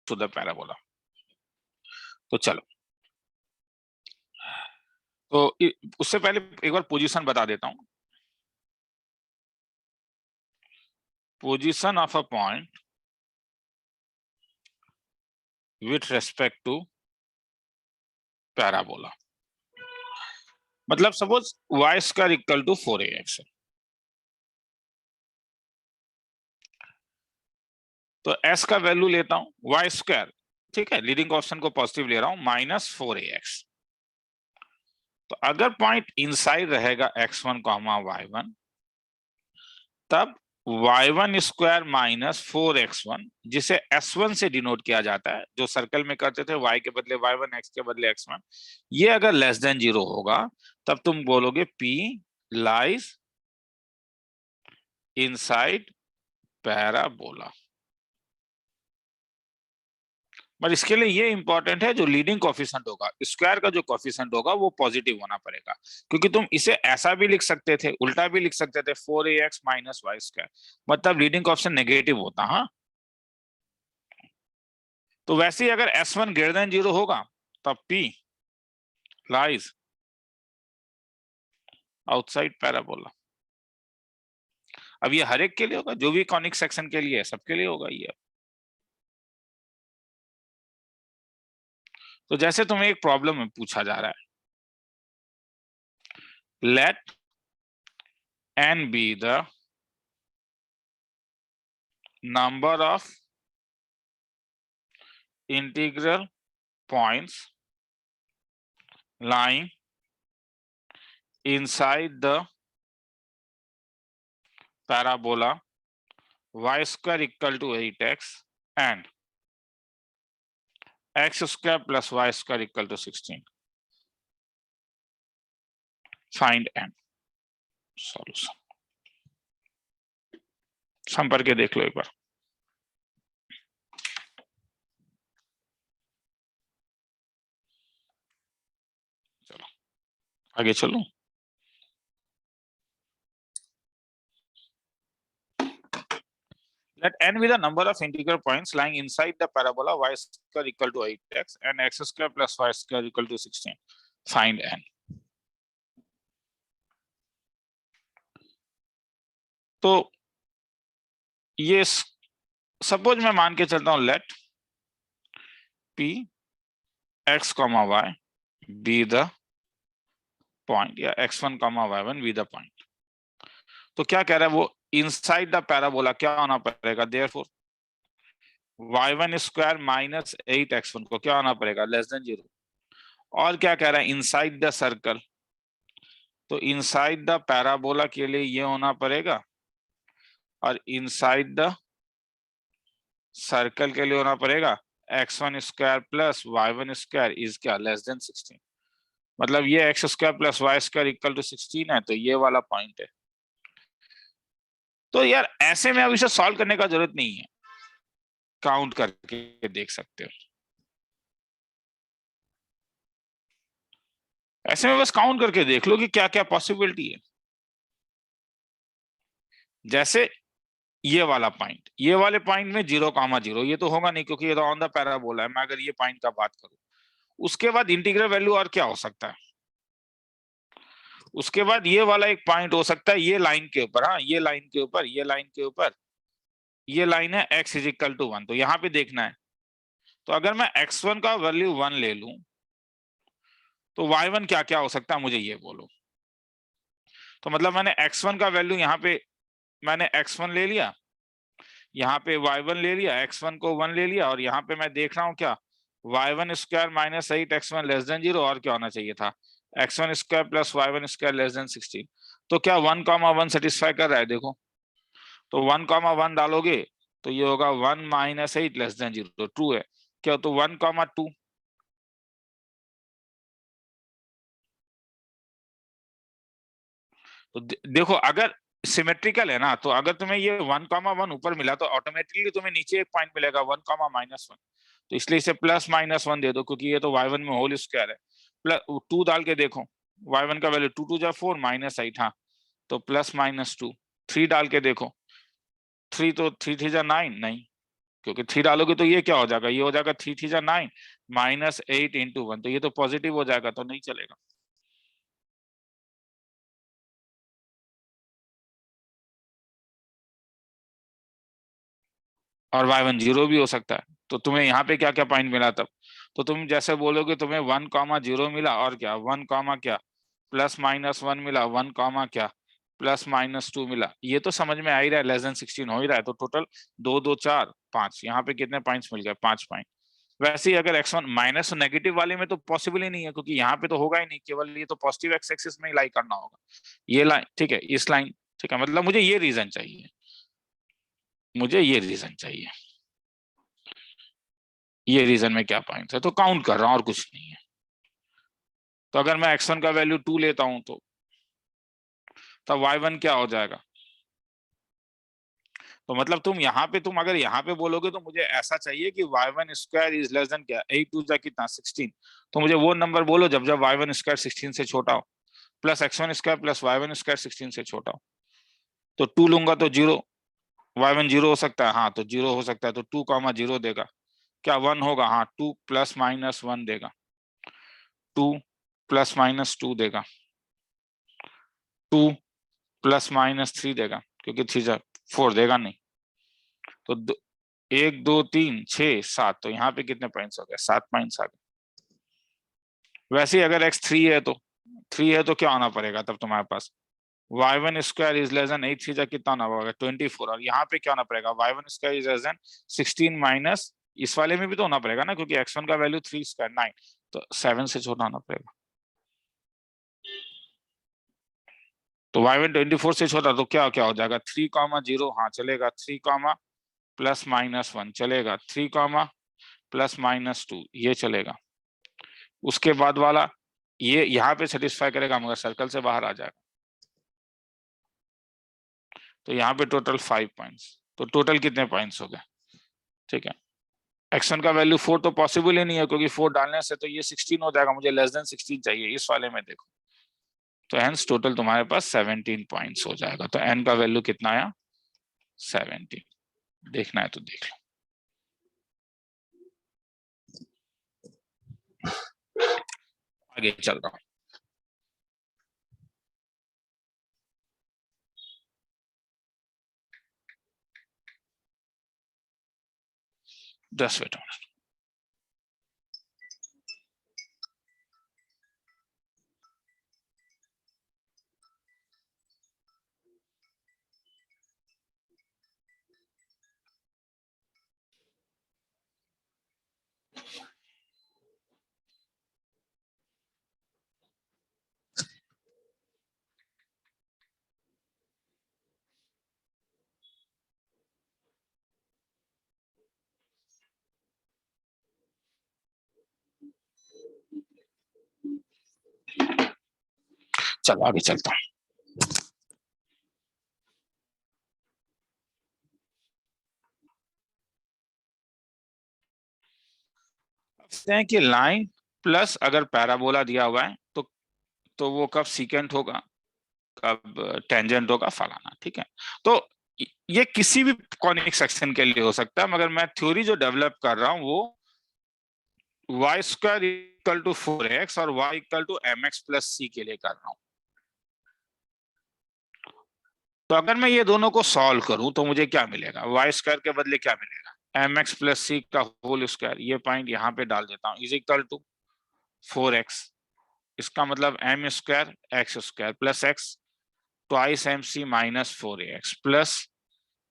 To the parabola. तो चलो, तो उससे पहले एक बार पोजीशन बता देता हूं। Position of a point with respect to parabola, मतलब suppose y square equal to 4ax, तो s का वैल्यू लेता हूं y स्क्वायर, ठीक है, लीडिंग ऑप्शन को पॉजिटिव ले रहा हूं, -4ax। तो अगर पॉइंट इनसाइड रहेगा x1 y1, तब y1 स्क्वायर -4x1, जिसे s1 से डिनोट किया जाता है, जो सर्कल में करते थे y के बदले y1, x के बदले x1, ये अगर लेस देन 0 होगा तब तुम बोलोगे p लाइज इनसाइड पैराबोला। पर इसके लिए ये इंपॉर्टेंट है, जो लीडिंग कोफिशिएंट होगा, स्क्वायर का जो कोफिशिएंट होगा वो पॉजिटिव होना पड़ेगा, क्योंकि तुम इसे ऐसा भी लिख सकते थे, उल्टा भी लिख सकते थे, 4ax माइनस वाई स्क्वायर, मतलब लीडिंग कोफिशिएंट नेगेटिव होता। हाँ, तो वैसे ही अगर s1 ग्रेटर देन 0 होगा तब p लाइज आउटसाइड पैराबोला। अब ये हर एक के लिए होगा, जो भी कॉनिक सेक्शन के लिए है सबके लिए होगा ये। तो जैसे तुम्हें एक प्रॉब्लम में पूछा जा रहा है, let n be the number of integral points lying inside the parabola y square equal to 8x and x square plus y square equal to 16. Find n solution. सम करके देख लो एक बार। चलो आगे चलो। Let n be the number of integral points lying inside the parabola y square equal to 8x and x square plus y square equal to 16. Find n. तो ये suppose मैं मान के चलता हूं, late p x, y be the point या x1, y1 be the point। तो क्या कह रहा है वो, इनसाइड द पैराबोला क्या होना पड़ेगा, therefore y1 square minus 8x1 को क्या होना पड़ेगा, लेस देन 0। और क्या कह रहा है, इनसाइड द सर्कल, तो इनसाइड द पैराबोला के लिए ये होना पड़ेगा, और इनसाइड द सर्कल के लिए होना पड़ेगा x1 square plus y1 square is क्या, लेस देन 16। मतलब ये x square plus y square equal to 16 है, तो ये वाला पॉइंट है। तो यार ऐसे में अब इसे सॉल्व करने का जरूरत नहीं है, काउंट करके देख सकते हो। ऐसे में बस काउंट करके देख लो कि क्या क्या पॉसिबिलिटी है। जैसे ये वाला पॉइंट, ये वाले पॉइंट में 0,0 ये तो होगा नहीं, क्योंकि ये तो ऑन द पैराबोला है। मैं अगर ये पॉइंट का बात करूं, उसके बाद इंटीग्रल वैल्यू और क्या हो सकता है, उसके बाद ये वाला एक पॉइंट हो सकता है ये लाइन के ऊपर। हाँ, ये लाइन के ऊपर, ये लाइन के ऊपर, ये लाइन है x इज इक्वल टू 1, तो यहां पे देखना है। तो अगर मैं x1 का वैल्यू 1 ले लूं तो y1 क्या क्या हो सकता है, मुझे ये बोलो। तो मतलब मैंने x1 का वैल्यू यहाँ पे मैंने x1 ले लिया, यहाँ पे y1 ले लिया, x1 को 1 ले लिया, और यहाँ पे मैं देख रहा हूँ क्या, y1 square minus 8x1 less than 0, और क्या होना चाहिए था, x1 square plus y1 square less than 16। तो क्या 1,1 सेटिस्फाई कर रहा है, देखो। तो 1,1 डालोगे तो ये होगा 1 माइनस 8 लेस देन 0, ट्रू है क्या, तो 1,2। तो देखो अगर सिमेट्रिकल है ना, तो अगर तुम्हें ये 1,1 ऊपर मिला तो ऑटोमेटिकली तुम्हें नीचे एक पॉइंट मिलेगा 1,-1, तो इसलिए इसे +-1 दे दो, क्योंकि ये तो y1 में होल स्क्वायर है। प्लस 2 डाल के देखो, y1 का वैल्यू 2 2 जा 4 -8, हाँ, तो +-2। 3 डाल के देखो, 3 तो 3 3 जा 9, नहीं, क्योंकि 3 डालोगे तो ये क्या हो जाएगा, ये हो जाएगा 3 3 जा 9 -8 × 1, तो ये तो पॉजिटिव हो जाएगा, तो नहीं चलेगा। और y1 0 भी हो सकता है। तो तुम्हें यहाँ पे क्या क्या पॉइंट मिला तब, तो तुम जैसे बोलोगे तुम्हें 1, 0 मिला, और क्या 1, क्या +-1 मिला, 1, क्या +-2 मिला। ये तो समझ में आ ही रहा है, <16 हो ही रहा है। तो टोटल 2 2 4 5, यहाँ पे कितने पॉइंट्स मिल गए, 5 पॉइंट। वैसे ही अगर x1 माइनस नेगेटिव वाले में तो पॉसिबल ही नहीं है, क्योंकि यहाँ पे तो होगा ही नहीं, केवल ये तो पॉजिटिव x एक्सिस में ही लाई करना होगा, ये लाइन, ठीक है, इस लाइन, ठीक है। मतलब मुझे ये रीजन चाहिए, मुझे ये रीजन चाहिए, ये रीजन में क्या पॉइंट है, तो काउंट कर रहा हूं और कुछ नहीं है। तो अगर मैं x1 का वैल्यू 2 लेता हूं तो तब y1 क्या हो जाएगा। तो मतलब तुम यहाँ पे, तुम अगर यहाँ पे बोलोगे तो मुझे ऐसा चाहिए कि y1 square is less than क्या, 8 2 जा कितना 16, तो मुझे वो नंबर बोलो जब जब y1 स्क्वायर 16 से छोटा हो, plus x1 square plus y1 square 16 से छोटा हो। तो 2 लूंगा तो 0, y1 0 हो सकता है, हाँ तो 0 हो सकता है, तो 2, 0 देगा, क्या 1 होगा, हाँ 2 +-1 देगा, 2 +-2 देगा, 2 +-3 देगा, क्योंकि 3 4 देगा नहीं। तो 1 2 3 6 7, तो यहाँ पे कितने पॉइंट्स हो गए, 7 पॉइंट्स आ गए। वैसे ही अगर x3 है तो 3 है तो क्या आना पड़ेगा तब तुम्हारे पास, y1 square is less than 8 3 जा कितना आना होगा 24, और यहाँ पे क्या होना पड़ेगा, y1 square is less than 16 minus, इस वाले में भी तो होना पड़ेगा ना, क्योंकि x1 का वैल्यू 3 स्क्वायर 9, तो 7 से छोटा आना पड़ेगा। तो y1 24 से छोटा, तो क्या क्या हो जाएगा, 3, 0, हाँ चलेगा, 3, +-1 चलेगा, 3, +-2 ये चलेगा। उसके बाद वाला ये यहाँ पे सेटिस्फाई करेगा, मगर सर्कल से बाहर आ जाएगा। तो यहाँ पे टोटल 5 पॉइंट्स, तो टोटल कितने पॉइंट्स हो गए, ठीक है। x1 का वैल्यू 4 तो पॉसिबल ही नहीं है, क्योंकि 4 डालने से तो ये 16 हो जाएगा, मुझे लेस देन 16 चाहिए इस वाले में, देखो। तो हेंस टोटल तुम्हारे पास 17 पॉइंट्स हो जाएगा। तो n का वैल्यू कितना आया, 17। देखना है तो देख लो। आगे चल रहा हूं। Just wait a minute. चलो आगे चलता हूं। हैं कि लाइन प्लस अगर पैराबोला दिया हुआ है तो वो कब सीकेंट होगा, कब टेंजेंट होगा, फलाना, ठीक है। तो ये किसी भी कॉनिक सेक्शन के लिए हो सकता है, मगर मैं थ्योरी जो डेवलप कर रहा हूं वो y² = 4x और y = mx + c के लिए कर रहा हूं। तो अगर मैं ये दोनों को सॉल्व करूं तो मुझे क्या मिलेगा, y² के बदले क्या मिलेगा, mx + c का होल स्क्वायर, ये पॉइंट यहाँ पे डाल देता हूं, = 4x। इसका मतलब m² x² + x twice mc - 4ax +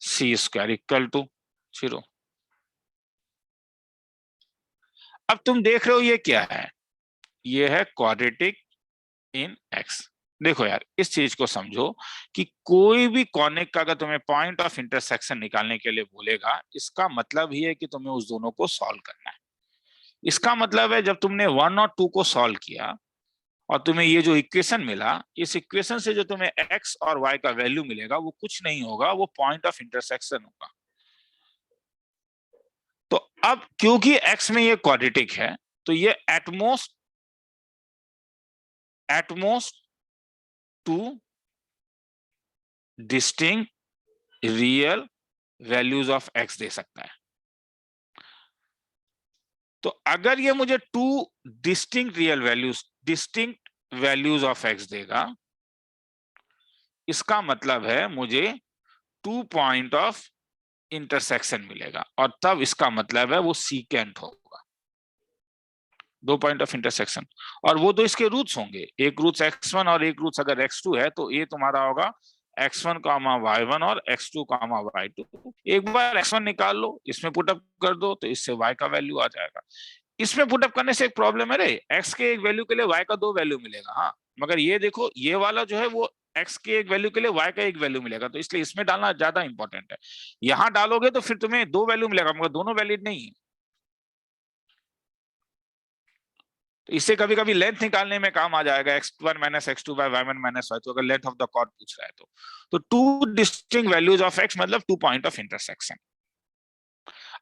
c² = 0। अब तुम देख रहे हो ये क्या है, ये है क्वाड्रेटिक इन x। देखो यार, इस चीज को समझो कि कोई भी कॉनिक का अगर तुम्हें पॉइंट ऑफ इंटरसेक्शन निकालने के लिए बोलेगा, इसका मतलब ही है कि तुम्हें उस दोनों को सॉल्व करना है। इसका मतलब है जब तुमने 1 और 2 को सॉल्व किया और तुम्हें ये जो इक्वेशन मिला, इस इक्वेशन से जो तुम्हें x और y का वैल्यू मिलेगा वो कुछ नहीं होगा, वो पॉइंट ऑफ इंटरसेक्शन होगा। तो अब क्योंकि x में ये क्वाड्रेटिक है, तो ये at most two distinct real values of x दे सकता है। तो अगर ये मुझे two distinct real values, distinct values of x देगा, इसका मतलब है मुझे 2 पॉइंट ऑफ इंटरसेक्शन मिलेगा, और तब इसका मतलब है वो सीकेंट होगा, 2 पॉइंट ऑफ इंटरसेक्शन। और वो दो इसके रूट्स होंगे, एक रूट्स x1 और एक रूट्स अगर x2 है, तो ये तुम्हारा होगा x1 कामा y1 और x2 कामा y2। एक बार x1 निकाल लो, इसमें पुटअप कर दो, तो इससे y का वैल्यू आ जाएगा। इसमें पुटअप करने से एक प्रॉब्लम है रे, x के एक वैल्यू के लिए y का 2 वैल्यू मिलेगा। हाँ, मगर ये देखो, ये वाला जो है वो x के एक वैल्यू के लिए y का एक वैल्यू मिलेगा, तो इसलिए इसमें डालना ज्यादा इंपॉर्टेंट है। यहां डालोगे तो फिर तुम्हें 2 वैल्यू मिलेगा, मगर दोनों वैलिड नहीं है। तो इससे कभी कभी लेंथ निकालने में काम आ जाएगा, x1 minus x2 bye y1 minus y2, अगर लेंथ ऑफ द कॉर्ड पूछ रहा है तो two distinct values of x मतलब 2 पॉइंट ऑफ इंटरसेक्शन।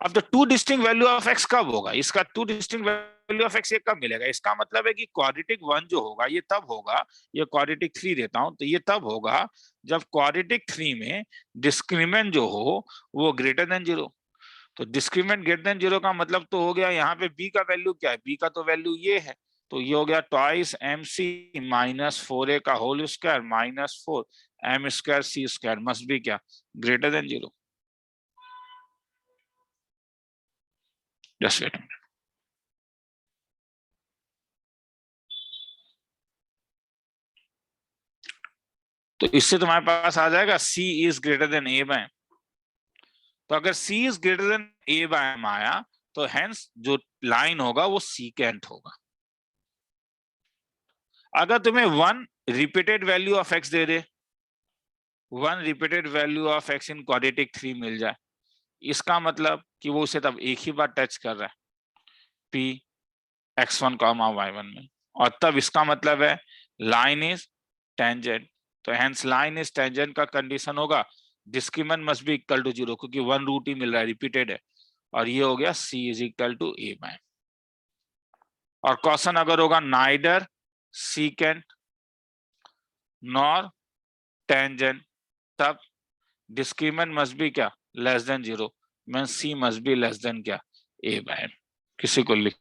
अब the two distinct value of x कब होगा, इसका two distinct value of x ये कब मिलेगा, इसका मतलब है कि क्वाड्रेटिक 1 जो होगा ये तब होगा, ये क्वाड्रेटिक 3 देता हूं, तो ये तब होगा जब क्वाड्रेटिक 3 में डिस्क्रिमिनेंट जो हो वो ग्रेटर देन 0। तो डिस्क्रिमिनेंट ग्रेटर देन 0 का मतलब तो हो गया यहाँ पे b का वैल्यू क्या है, b का तो वैल्यू ये है, तो ये हो गया ट्वाइस mc माइनस 4a का whole square minus 4 m square c square must be क्या, ग्रेटर देन 0। Just wait. तो इससे तुम्हारे पास आ जाएगा c is greater than a by, तो अगर c is greater than a by m आया, तो हेंस जो लाइन होगा वो सीकेंट होगा। अगर तुम्हें 1 repeated value of x they they, 1 repeated value of x in quadratic 3 मिल जाए, इसका मतलब कि वो उसे तब एक ही बार टच कर रहा है p x1 कॉमा y1 में, और तब इसका मतलब है लाइन इज टेंजेंट। तो हेंस लाइन इज टेंजेंट का कंडीशन होगा discriminant must be equal to 0, क्योंकि 1 रूट ही मिल रहा है, रिपीटेड है, और ये हो गया c is equal to a by. और क्वेश्चन अगर होगा नाइदर सीकेंट नॉर टेंजेंट, तब डिस्क्रिमिनेंट मस्ट बी क्या, less than 0, means c must be less than क्या, a बाय। किसी को लिख,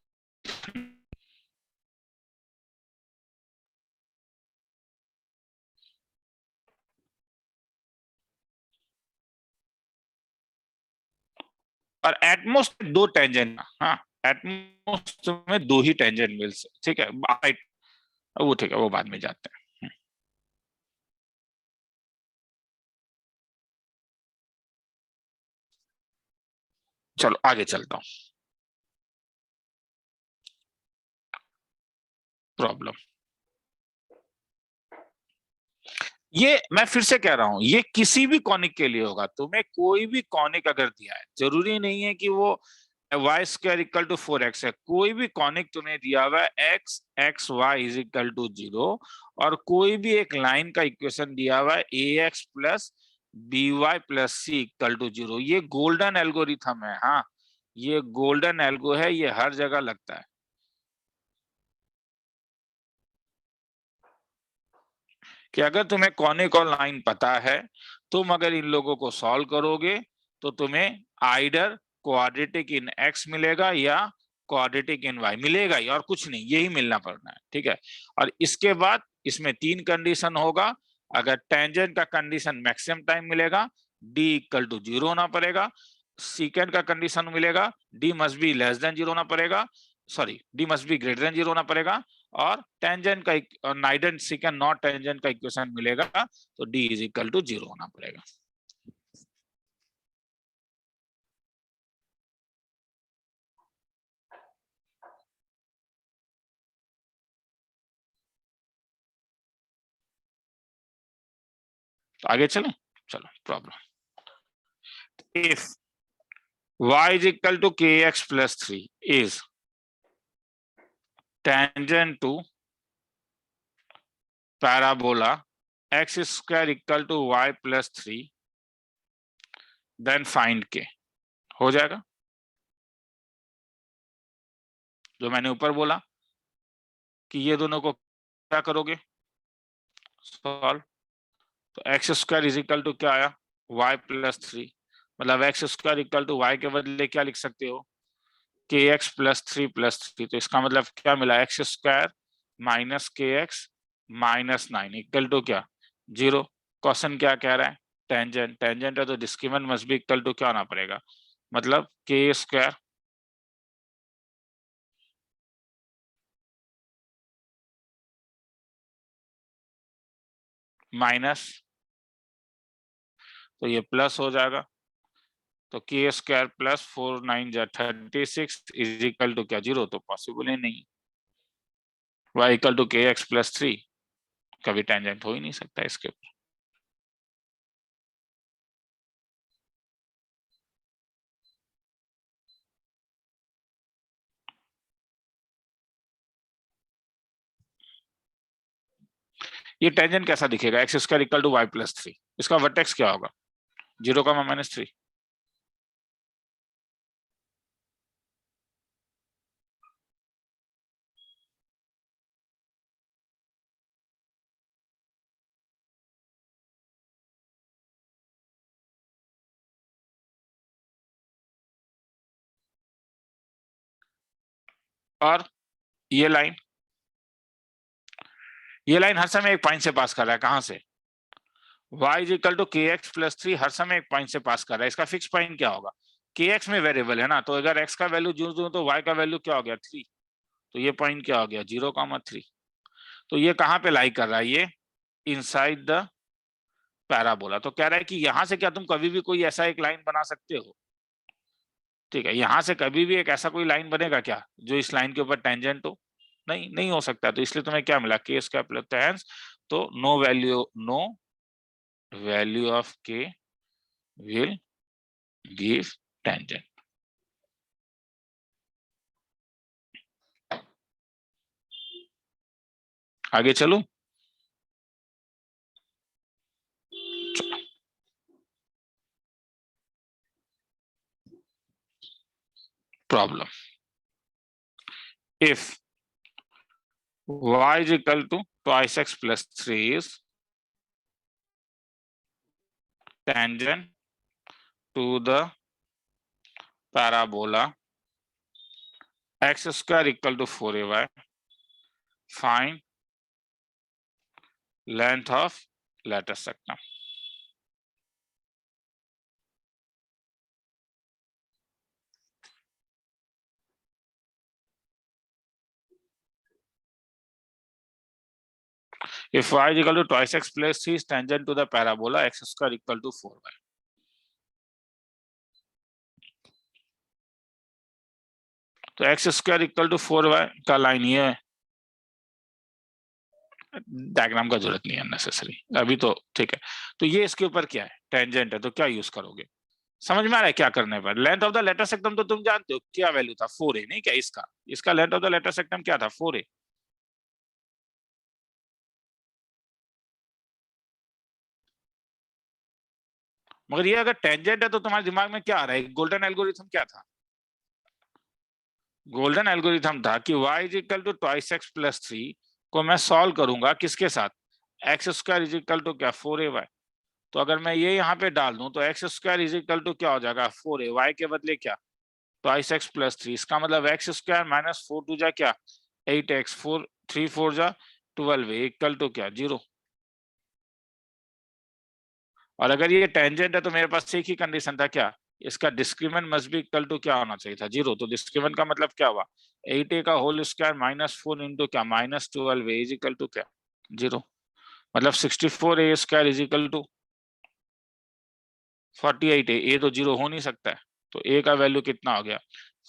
और एटमोस्ट 2 टेंजेंट, हाँ एटमोस्ट में 2 ही टेंजेंट मिल सकते, ठीक है राइट, वो ठीक है, वो बाद में जाते हैं। चलो आगे चलता हूं। प्रॉब्लम, ये मैं फिर से कह रहा हूं, ये किसी भी कॉनिक के लिए होगा, तुम्हें कोई भी कॉनिक अगर दिया है, जरूरी नहीं है कि वो Y square equal to 4x है, कोई भी कॉनिक तुम्हें दिया हुआ है x x y is equal to 0, और कोई भी एक लाइन का इक्वेशन दिया हुआ है a x plus b y plus c equal to 0, ये गोल्डन एल्गोरिथम है। हाँ, ये गोल्डन एल्गो है, ये हर जगह लगता है। कि अगर तुम्हें कॉनिक और लाइन पता है, तुम अगर इन लोगों को सॉल्व करोगे, तो तुम्हें आइडर क्वाड्रेटिक इन एक्स मिलेगा या क्वाड्रेटिक इन वाई मिलेगा ही, और कुछ नहीं, यही मिलना पड़ना है, ठीक है। और इसके बाद इसमें 3 कंडीशन होगा, अगर टेंजेंट का कंडीशन मैक्सिमम टाइम मिलेगा, डी इक्वल टू 0 होना पड़ेगा, सीकेंड का कंडीशन मिलेगा, D must be less than 0 होना पड़ेगा, sorry D must be greater than 0 होना पड़ेगा, और टेंजेंट का नाइडेंट सीकेंड नॉट टेंजेंट का इक्वेशन मिलेगा, तो डी इज इक्वल टू 0 होना पड़ेगा। तो आगे चलें, चलो problem, if y is equal to kx plus 3 is tangent to parabola x square equal to y plus 3, then find k। हो जाएगा जो मैंने ऊपर बोला कि ये दोनों को क्या करोगे, सॉल्व, तो x square is equal to क्या आया, y प्लस 3, मतलब x square equal to y के बदले क्या लिख सकते हो, kx+3 तो इसका मतलब क्या मिला, x² minus kx minus 9 equal to क्या, 0। क्वेश्चन क्या कह रहा है, टेंजेंट, टेंजेंट है तो discriminant must be equal to क्या होना पड़ेगा, मतलब k² माइनस, तो ये प्लस हो जाएगा, तो k² प्लस 4 9 जा 36 इज इक्वल टू क्या, 0। तो पॉसिबल ही नहीं, y इक्वल टू kx+3 कभी टेंजेंट हो ही नहीं सकता इसके ऊपर। ये टेंजेंट कैसा दिखेगा, x² इक्वल टू y+3, इसका वर्टेक्स क्या होगा, 0, -3। और ये लाइन, ये लाइन हर समय एक पॉइंट से पास कर रहा है, कहां से, y is equal to kx+3 हर समय एक पॉइंट से पास कर रहा है, इसका फिक्स पॉइंट क्या होगा, kx में वेरिएबल है ना, तो अगर x का वैल्यू 0 दूं तो y का वैल्यू क्या हो गया, 3, तो ये पॉइंट क्या हो गया, 0, 3। तो ये कहां पे लाई कर रहा है, ये इनसाइड द पैराबोला। तो कह रहा है कि यहां से क्या तुम कभी भी कोई ऐसा एक लाइन बना सकते हो, ठीक है, यहां से कभी भी एक ऐसा कोई लाइन बनेगा क्या जो इस लाइन के ऊपर टेंजेंट हो, नहीं, नहीं हो सकता। तो इसलिए तुम्हें क्या मिला, k² प्लस, तो no value of k will give tangent. आगे चलूं, problem, if y is equal to twice x plus 3 is tangent to the parabola x² equal to 4ay, find length of lateral sectum। If y is equal to twice x plus 3 is tangent to the parabola x² equal to 4y। तो x² equal to 4y का line ये है, diagram का जरूरत नहीं है necessary अभी तो, ठीक है। तो ये इसके ऊपर क्या है, टेंजेंट है, तो क्या यूज करोगे, समझ में आ रहा है क्या करने पर, लेंथ ऑफ द लेटर सेक्टम तो तुम जानते हो क्या वैल्यू था, 4a, नहीं क्या, इसका लेंथ ऑफ द लेटर सेक्टम क्या था, 4a। मगर ये अगर टेंजेंट है तो तुम्हारे दिमाग में क्या आ रहा है, गोल्डन एल्गोरिथम क्या था, गोल्डन एल्गोरिथम था कि y is equal to twice x plus 3 को मैं सॉल्व करूंगा किसके साथ, x² इज इक्वल टू क्या, 4ay। तो अगर मैं ये यहाँ पे डाल दूं तो x² इज इक्वल टू क्या हो जाएगा, 4a, y के बदले क्या, ट्वाइस x प्लस 3, इसका मतलब x² माइनस 4 2 जा क्या, 8x, 4 3 4 जा 12 इक्वल टू क्या, 0। और अगर ये टेंजेंट है तो मेरे पास एक ही कंडीशन था क्या, इसका discriminant must be equal to क्या होना चाहिए था, 0। तो डिस्क्रिमिनेंट का मतलब क्या हुआ, 8a का होल स्क्वायर माइनस 4 इंटू क्या, minus 12a is equal to क्या, 0। मतलब 64a² is equal to 48a, a तो 0 हो नहीं सकता है, तो a का वैल्यू कितना हो गया,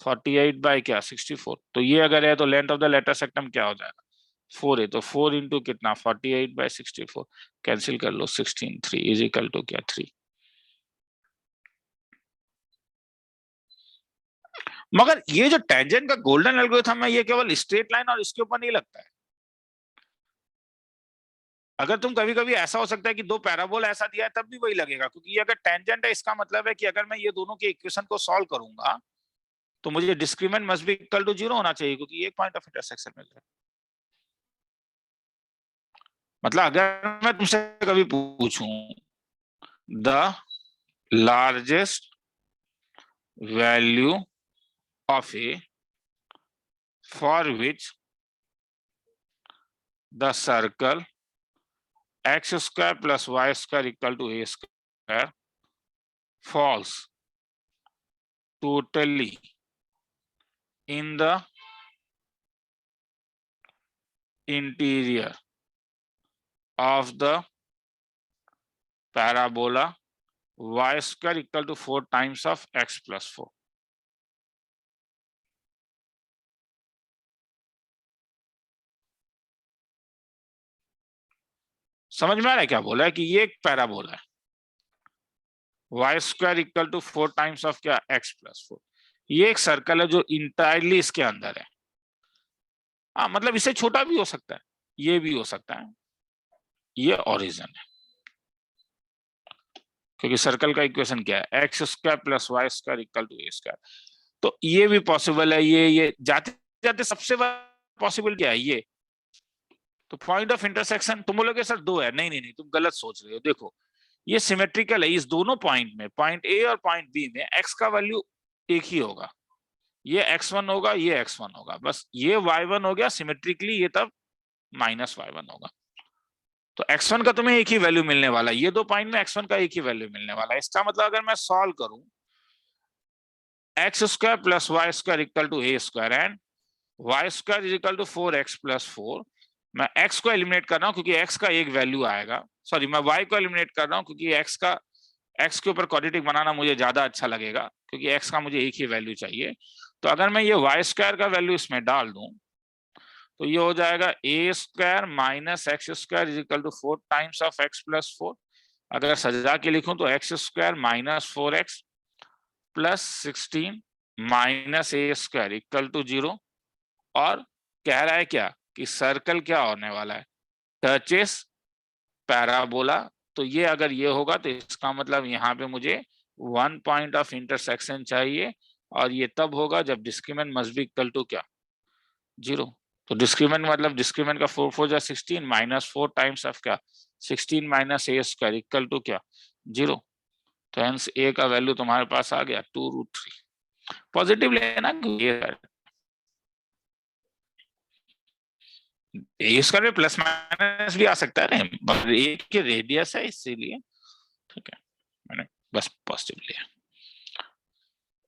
48 बाई क्या, 64। तो ये अगर है तो लेंथ ऑफ द लेटर सेक्टम क्या हो जाएगा, 4a, तो 4 इंटू कितना, 48 बाई 64, कैंसिल कर लो, 16 3 इज इक्वल टू क्या, 3। मगर ये जो टेंजेंट का गोल्डन एल्गोरिथम है ये केवल स्ट्रेट लाइन और इसके ऊपर नहीं लगता है, अगर तुम कभी कभी ऐसा हो सकता है कि दो पैराबोल ऐसा दिया है तब भी वही लगेगा, क्योंकि ये अगर टेंजेंट है इसका मतलब है कि अगर मैं ये दोनों के इक्वेशन को सॉल्व करूंगा तो मुझे discriminant must be equal to 0 होना चाहिए, क्योंकि एक पॉइंट ऑफ इंटरसेक्शन मिल रहा है। मतलब अगर मैं तुमसे कभी पूछूं the largest value of a for which the circle x square plus y square equal to a square falls totally in the interior of the parabola y square equal to 4 times of x plus 4. समझ में आ रहा है क्या बोला है कि ये एक पैराबोला है, y square equal to 4 times of क्या x प्लस 4. ये एक सर्कल है जो इंटायरली इसके अंदर है. हाँ मतलब इससे छोटा भी हो सकता है, ये भी हो सकता है, ये ओरिजिन है क्योंकि सर्कल का इक्वेशन क्या है x square plus y square equal to a square. तो ये भी पॉसिबल है, ये जाते जाते सबसे पॉसिबल क्या है ये. तो पॉइंट ऑफ इंटरसेक्शन तुम बोलोगे सर दो है, नहीं नहीं नहीं तुम गलत सोच रहे हो. देखो ये सिमेट्रिकल है, इस दोनों पॉइंट में पॉइंट ए और पॉइंट बी में एक्स का वैल्यू एक ही होगा, ये x1 होगा ये x1 होगा, बस ये y1 हो गया सिमेट्रिकली, ये तब -y1 होगा. तो x1 का तुम्हें एक ही वैल्यू मिलने वाला है, ये दो पॉइंट में x1 का एक ही वैल्यू मिलने वाला है. इसका मतलब अगर मैं सॉल्व करूं x square plus y square equal to a square and y square is equal to 4x plus 4, मैं x को एलिमिनेट कर रहा हूं क्योंकि x का एक वैल्यू आएगा, सॉरी मैं y को एलिमिनेट कर रहा हूं क्योंकि x के ऊपर क्वाड्रेटिक बनाना मुझे ज्यादा अच्छा लगेगा क्योंकि x का मुझे एक ही वैल्यू चाहिए. तो अगर मैं ये वाई स्क्वायर का वैल्यू इसमें डाल दूं तो ये हो जाएगा a square minus x square is equal to 4 times of x plus 4. अगर सजा के लिखूं तो x square minus 4x plus 16 minus a square equal to 0. और कह रहा है क्या कि सर्कल क्या होने वाला है टचेस पैराबोला. तो ये अगर ये होगा तो इसका मतलब यहाँ पे मुझे 1 पॉइंट ऑफ इंटरसेक्शन चाहिए और ये तब होगा जब discriminant must be equal to क्या 0. तो डिस्क्रिमिनेंट मतलब डिस्क्रिमिनेंट का 4 4 जा 16 माइनस 4 टाइम्स ऑफ क्या 16 minus a square equal to क्या 0. तो हेंस ए का वैल्यू तुम्हारे पास आ गया 2√3. पॉजिटिव लेना ए स्क्वायर में प्लस माइनस भी आ सकता है ना, ए की रेडियस है इसीलिए. ठीक है मैंने बस पॉजिटिव लिया.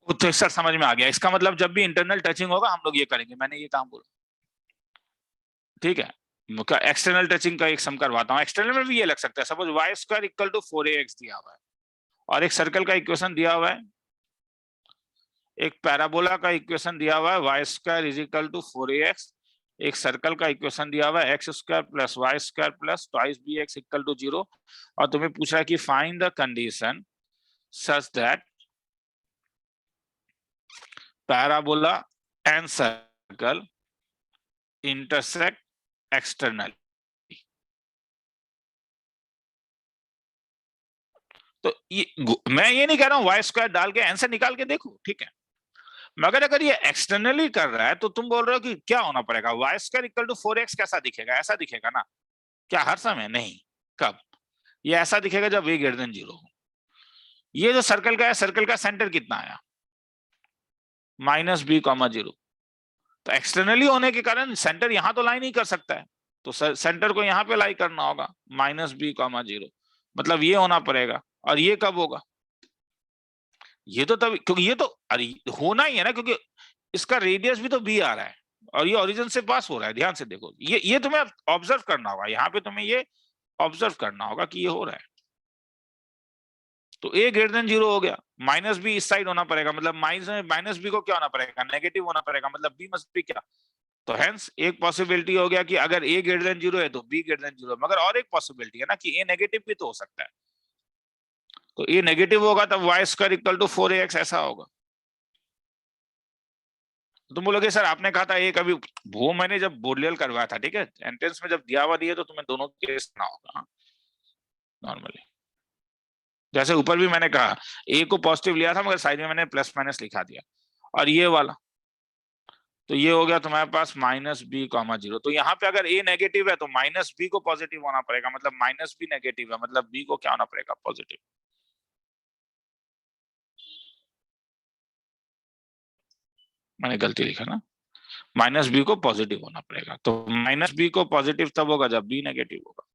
तो सर समझ में आ गया. इसका मतलब जब भी इंटरनल टचिंग होगा हम लोग ये करेंगे, मैंने ये काम बोला. ठीक है एक्सटर्नल टचिंग का एक सम करवाता हूँ. एक्सटर्नल में भी ये लग सकता है. Suppose y square equal to 4ax दिया हुआ है और एक सर्कल का इक्वेशन दिया हुआ है, एक पैराबोला का इक्वेशन दिया हुआ है y square is equal to 4ax, एक सर्कल का इक्वेशन दिया हुआ है x square plus y square plus twice b x equal to 0. और तुम्हें पूछ रहा है कि find the condition such that parabola and circle intersect external. तो मैं ये नहीं कह रहा हूं वाई स्क्वायर डाल के आंसर निकाल के देखो, ठीक है, मगर अगर ये एक्सटर्नली कर रहा है तो तुम बोल रहे हो कि क्या होना पड़ेगा Y square equal to 4x कैसा दिखेगा, ऐसा दिखेगा ना क्या हर समय, नहीं. कब ये ऐसा दिखेगा जब a ग्रेटर देन 0 हो. ये जो सर्कल का है सर्कल का सेंटर कितना आया -b,0. तो एक्सटर्नली होने के कारण सेंटर यहां तो लाई नहीं कर सकता है, तो सेंटर को यहां पे लाई करना होगा -b,0. मतलब ये होना पड़ेगा. और ये कब होगा, ये तो तब, क्योंकि ये तो अरे होना ही है ना क्योंकि इसका रेडियस भी तो b आ रहा है और ये ओरिजिन से पास हो रहा है. ध्यान से देखो ये तुम्हें ऑब्जर्व करना होगा, यहाँ पे तुम्हें ये ऑब्जर्व करना होगा कि ये हो रहा है. तो a ग्रेटर देन 0 हो गया, -b इस साइड होना पड़ेगा, मतलब -b को क्या होना पड़ेगा नेगेटिव होना पड़ेगा, मतलब b मस्ट बी क्या. तो हेंस एक पॉसिबिलिटी हो गया कि अगर a ग्रेटर देन 0 है तो b ग्रेटर देन 0. मगर और एक पॉसिबिलिटी है ना कि a नेगेटिव भी तो हो सकता है. तो a नेगेटिव होगा तब Y square equal to 4ax ऐसा होगा. तुम बोलोगे सर आपने कहा था एक अभी वो मैंने जब बोर्डियल करवाया था, ठीक है, एंट्रेंस में जब दिया हुआ दिए तो तुम्हें दोनों केस ना होगा नॉर्मली. जैसे ऊपर भी मैंने कहा ए को पॉजिटिव लिया था मगर साइड में मैंने प्लस माइनस लिखा दिया. और ये वाला तो ये हो गया तुम्हारे पास -b,0. तो यहाँ पे अगर a नेगेटिव है तो -b को पॉजिटिव होना पड़ेगा, मतलब -b नेगेटिव है मतलब b को क्या होना पड़ेगा पॉजिटिव. मैंने गलती लिखा ना, माइनस बी को पॉजिटिव होना पड़ेगा। तो माइनस बी को पॉजिटिव तब होगा जब बी नेगेटिव होगा।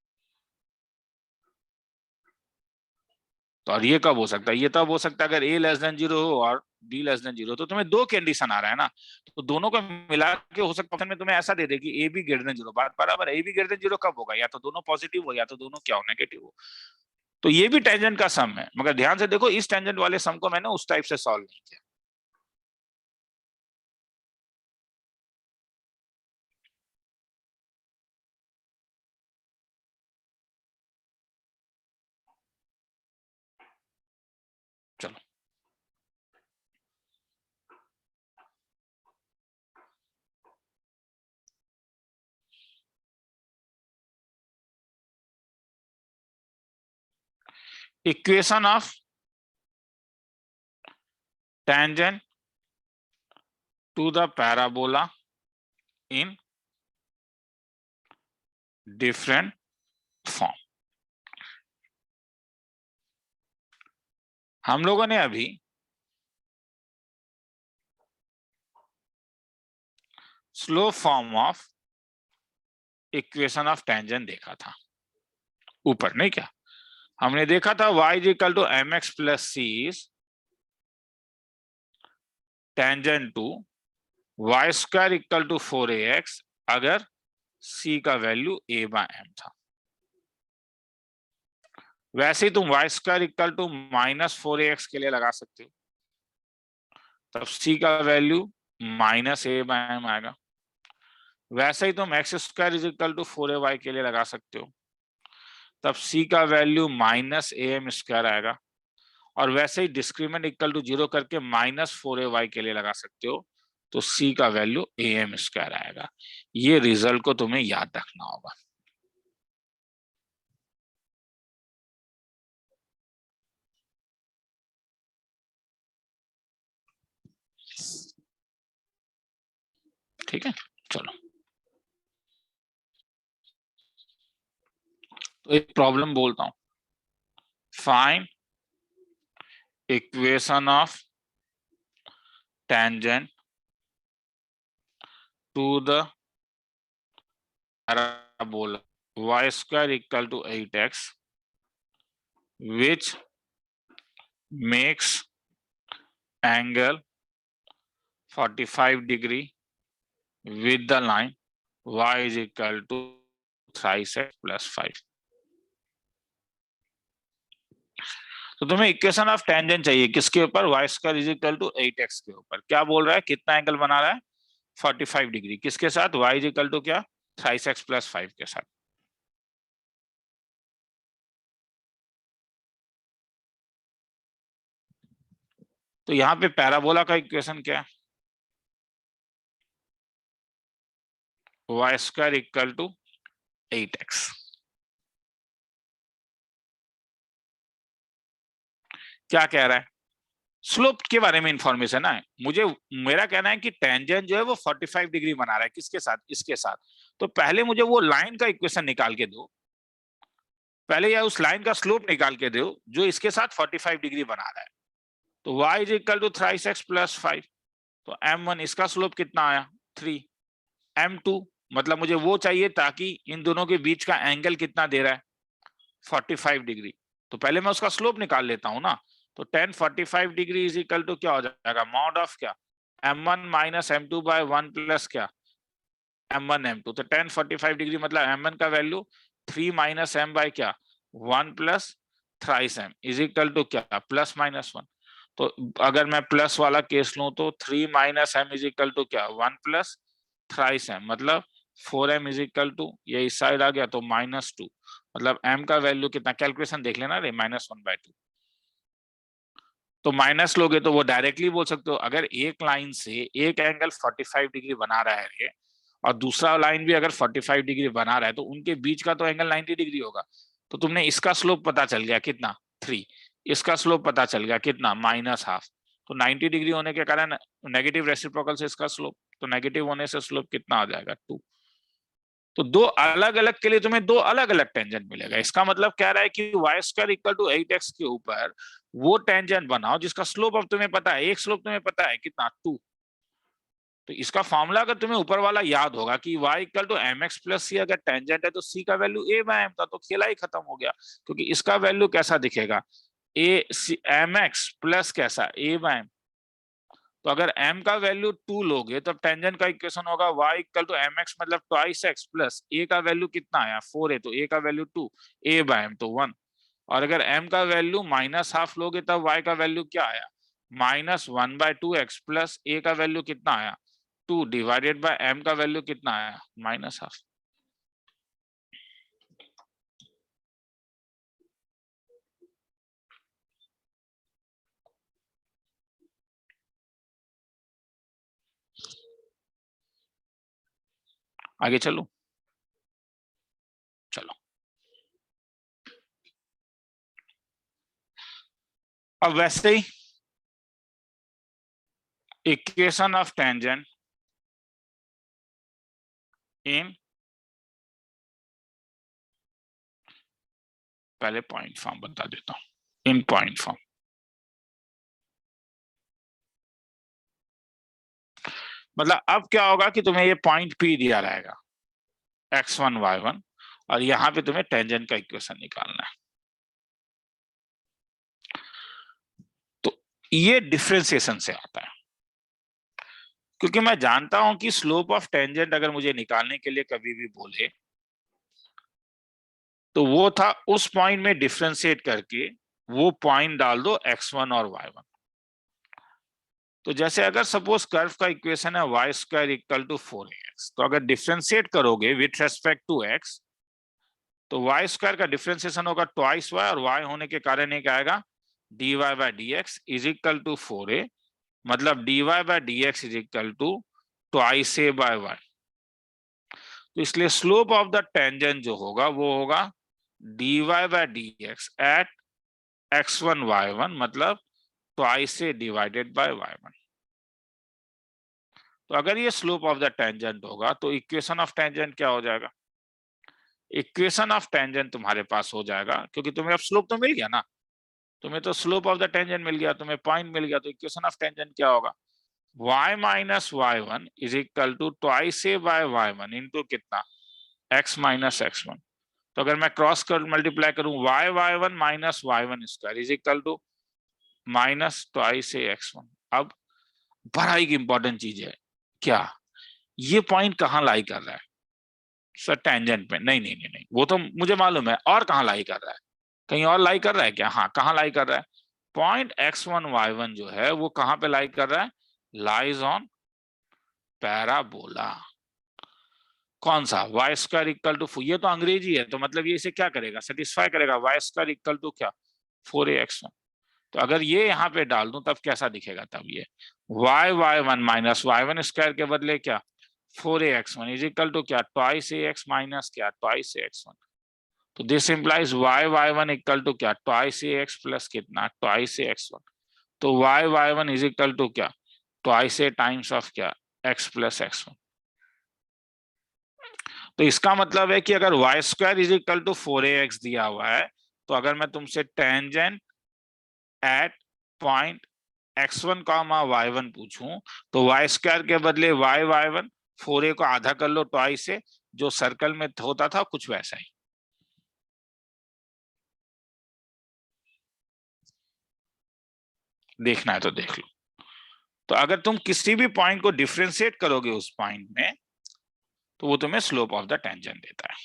तो और ये कब हो सकता है? ये तब हो सकता है अगर a लेस देन 0 हो और b लेस देन 0। तो तुम्हें दो कंडीशन आ रहा है ना, तो दोनों को मिला के हो सकता है में तुम्हें ऐसा दे दे कि a भी ग्रेटर देन 0। बात बराबर है। a भी ग्रेटर देन 0 कब होगा? या तो दोनों पॉजिटिव हो या तो दोनों क्या हो, नेगेटिव हो। तो ये भी टेंजेंट का सम है, मगर ध्यान से देखो इस टेंजेंट वाले सम को मैंने उस टाइप से सॉल्व नहीं किया। चलो equation of tangent to the parabola in different form। हम लोगों ने अभी slope form of equation of tangent देखा था ऊपर, नहीं क्या? हमने देखा था y is equal to m x plus c is tangent to y square equal to 4ax अगर c का वैल्यू a बाय m था। वैसे ही तुम Y square equal to -4ax के लिए लगा सकते हो, तब c का वैल्यू -a बाय m आएगा। वैसे ही तुम x square is equal to 4ay के लिए लगा सकते हो, तब c का वैल्यू -am स्क्वायर आएगा। और वैसे ही डिस्क्रीमेंट इक्वल टू 0 करके -4ay के लिए लगा सकते हो, तो c का वैल्यू am स्क्वायर आएगा। ये रिजल्ट को तुम्हें याद रखना होगा। ठीक है, चलो तो एक प्रॉब्लम बोलता हूं। Find equation of tangent to the parabola y square equal to 8x which makes angle 45 degree with the line y is equal to thrice x plus 5। तो तुम्हें इक्वेशन ऑफ टेंजेंट चाहिए किसके ऊपर? y square is equal to 8x के ऊपर। क्या बोल रहा है? कितना एंगल बना रहा है? 45 डिग्री। किसके साथ? y इज इक्वल टू क्या? थ्राइस x प्लस 5 के साथ। तो यहाँ पे पैराबोला का इक्वेशन क्या है? y square equal to 8x। क्या कह रहा है? स्लोप के बारे में इंफॉर्मेशन है मुझे। मेरा कहना है कि टेंजेंट जो है वो 45 डिग्री बना रहा है। किसके साथ? इसके साथ। तो पहले मुझे वो लाइन का इक्वेशन निकाल के दो, पहले या उस लाइन का स्लोप निकाल के दो जो इसके साथ 45 डिग्री बना रहा है। तो y is equal to thrice x plus 5। तो m1 इसका स्लोप कितना आया? 3। m2 मतलब मुझे वो चाहिए ताकि इन दोनों के बीच का एंगल कितना दे रहा है? 45 डिग्री। तो पहले मैं उसका स्लोप निकाल लेता हूं ना। तो tan 45 degree is equal to क्या हो जाएगा? मॉड ऑफ क्या? m1 minus m2 bye 1 plus क्या? m1 m2। तो tan 45 डिग्री मतलब m1 का वैल्यू 3 माइनस m बाय क्या? 1 plus thrice m is equal to क्या? Plus minus 1। तो अगर मैं प्लस वाला केस लूं तो 3 minus m is equal to क्या? 1 प्लस थ्राइस m मतलब 4m इज इक्वल टू, ये इस साइड आ गया तो -2। मतलब m का वैल्यू कितना? कैलकुलेशन देख लेना रे, -1/2। तो माइनस लोगे तो वो डायरेक्टली बोल सकते हो अगर एक लाइन से एक एंगल 45 डिग्री बना रहा है रे, और दूसरा लाइन भी अगर 45 डिग्री बना रहा है, तो उनके बीच का तो एंगल 90 डिग्री होगा। तो तुमने इसका स्लोप पता चल गया कितना? 3। इसका स्लोप पता चल गया कितना? -½ तो 90 डिग्री होने के कारण नेगेटिव रेसिप्रोकल से इसका स्लोप, तो नेगेटिव होने से स्लोप कितना आ जाएगा? 2। तो दो अलग अलग के लिए तुम्हें दो अलग अलग टेंजेंट मिलेगा। इसका मतलब कह रहा है कि y square equal to 8x के ऊपर वो टेंजेंट बनाओ जिसका स्लोप अब तुम्हें पता है। एक स्लोप तुम्हें पता है कितना? 2। तो इसका फॉर्मूला अगर तुम्हें ऊपर वाला याद होगा कि y equal to m x plus c, अगर टेंजेंट है तो c का वैल्यू a बाय m था, तो खेला ही खत्म हो गया, क्योंकि इसका वैल्यू कैसा दिखेगा, एम एक्स प्लस कैसा a बाय m। तो अगर m का वैल्यू 2 लोगे तो टेंजेंट का इक्वेशन होगा y equal to m x मतलब ट्वाइस एक्स प्लस a का वैल्यू कितना आया 4 है, तो a का वैल्यू 2, a बाय m तो 1। और अगर m का वैल्यू माइनस हाफ लोगे तब y का वैल्यू क्या आया, -1/2x प्लस a का वैल्यू कितना आया 2 डिवाइडेड बाय m का वैल्यू कितना आया -हाफ। आगे चलो, चलो अब वैसे ही इक्वेशन ऑफ टेंजेंट इन, पहले पॉइंट फॉर्म बता देता हूं, इन पॉइंट फॉर्म। मतलब अब क्या होगा कि तुम्हें ये पॉइंट P दिया रहेगा x1 y1, और यहां पे तुम्हें टेंजेंट का इक्वेशन निकालना है। तो ये डिफरेंशिएशन से आता है, क्योंकि मैं जानता हूं कि स्लोप ऑफ टेंजेंट अगर मुझे निकालने के लिए कभी भी बोले तो वो था उस पॉइंट में डिफरेंशिएट करके वो पॉइंट डाल दो x1 और y1। तो जैसे अगर सपोज कर्व का इक्वेशन है y square equal to 4ax, तो अगर डिफरेंशिएट करोगे विथ रेस्पेक्ट टू x तो y स्क्वायर का डिफरेंशिएशन होगा ट्वाइस y, और y होने के कारण एक आएगा dy by dx is equal to 4a, मतलब dy by dx is equal to twice a by y। तो इसलिए स्लोप ऑफ द टेंजेंट जो होगा वो होगा dy by dx eight x1 y1 मतलब twice a divided by y1। तो अगर ये स्लोप ऑफ द टेंजेंट होगा तो इक्वेशन ऑफ टेंजेंट क्या हो जाएगा, इक्वेशन ऑफ टेंजेंट तुम्हारे पास हो जाएगा, क्योंकि तुम्हें अब स्लोप तो मिल गया ना, तुम्हें तो स्लोप ऑफ द टेंजेंट मिल गया, तुम्हें पॉइंट मिल गया, तो इक्वेशन ऑफ टेंजेंट क्या होगा, y minus y1 is equal to twice a by y1 into कितना x माइनस x1। तो अगर मैं क्रॉस कर मल्टीप्लाई करूं y1 minus y1 square is equal to minus twice a x1। अब बड़ा एक इंपॉर्टेंट चीज है, क्या ये पॉइंट कहाँ लाई कर रहा है सर, टेंजेंट पे? नहीं नहीं नहीं नहीं, वो तो मुझे मालूम है, और कहाँ लाई कर रहा है, कहीं और लाई कर रहा है क्या, हाँ कहाँ लाई कर रहा है, पॉइंट x1 y1 जो है वो कहाँ पे लाई कर रहा है, लाइज ऑन पैराबोला। कौन सा, वाई स्क्वायर इक्वल टू, ये तो अंग्रेजी है, तो मतलब ये इसे क्या करेगा, सेटिस्फाई करेगा, वाई स्क्वायर इक्वल टू क्या 4ax1। तो अगर ये यहाँ पे डाल दूं तब कैसा दिखेगा, तब ये y1 माइनस y1 स्क्वायर के बदले क्या 4ax1 इज इक्वल टू क्या ट्वाइस ax माइनस क्या ट्वाइस ax1। तो this implies y1 equal to क्या ट्वाइस ax प्लस कितना ट्वाइस ax1। तो y1 इज इक्वल टू क्या ट्वाइस a टाइम्स ऑफ क्या x प्लस x1। तो इसका मतलब है कि अगर y square is equal to 4ax दिया हुआ है, तो अगर मैं तुमसे tangent at point x1 comma y1 पूछूं तो वाई स्क्वायर के बदले y1 4a को आधा कर लो ट्वाइस से, जो सर्कल में होता था कुछ वैसा ही। देखना है तो देख लो। तो अगर तुम किसी भी पॉइंट को डिफरेंशिएट करोगे उस पॉइंट में तो वो तुम्हें स्लोप ऑफ द टेंजेंट देता है।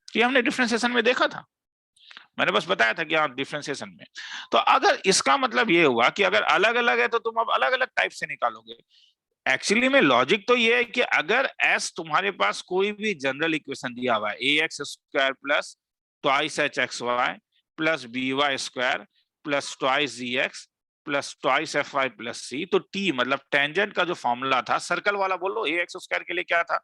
ये हमने डिफरेंशिएशन में देखा था, मैंने बस बताया था कि आप डिफरेंशिएशन में। तो अगर इसका मतलब ये हुआ कि अगर अलग अलग है तो तुम अब अलग अलग टाइप से निकालोगे। एक्चुअली में लॉजिक तो ये है कि अगर एस तुम्हारे पास कोई भी जनरल इक्वेशन दिया हुआ है a x square plus twice h x y plus b y square plus twice g x plus twice f y plus c, तो टी मतलब टेंजेंट का जो फॉर्मूला था सर्कल वाला बोलो ए एक्स स्क्वायर के लिए क्या था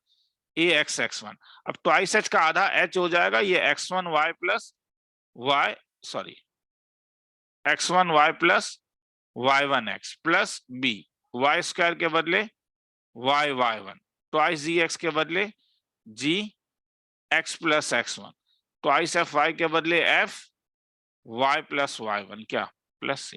ए एक्स एक्स वन, अब ट्वाइस एच का आधा एच हो जाएगा ये x one y plus y sorry x1 y plus y1 x plus b, y square के बदले y y1 twice g x के बदले g x plus x1 twice f y के बदले f y प्लस y1 क्या plus c।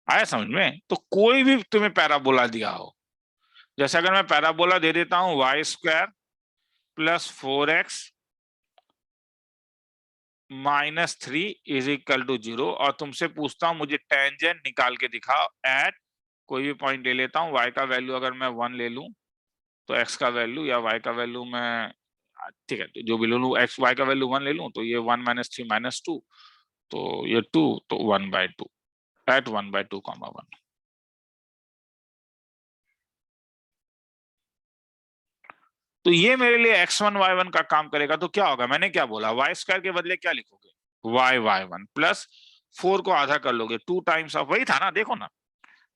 आया समझ में? तो कोई भी तुम्हें पैराबोला दिया हो, जैसे अगर मैं पैराबोला दे देता हूं y² plus 4x -3 is equal to 0, और तुमसे पूछता हूं मुझे टेंजेंट निकाल के दिखाओ एट, कोई भी पॉइंट ले लेता हूं, y का वैल्यू अगर मैं 1 ले लूं तो x का वैल्यू या y का वैल्यू मैं, ठीक है, तो जो भी ले लूं, x y का वैल्यू 1 ले लूं तो ये 1 - 3 - 2, तो ये 2, तो 1/2 एट 1/2, 1। तो ये मेरे लिए x1 y1 का काम करेगा। तो क्या होगा, मैंने क्या बोला, y² के बदले क्या लिखोगे, y1 प्लस 4 को आधा कर लोगे, 2 टाइम्स ऑफ, वही था ना, देखो ना,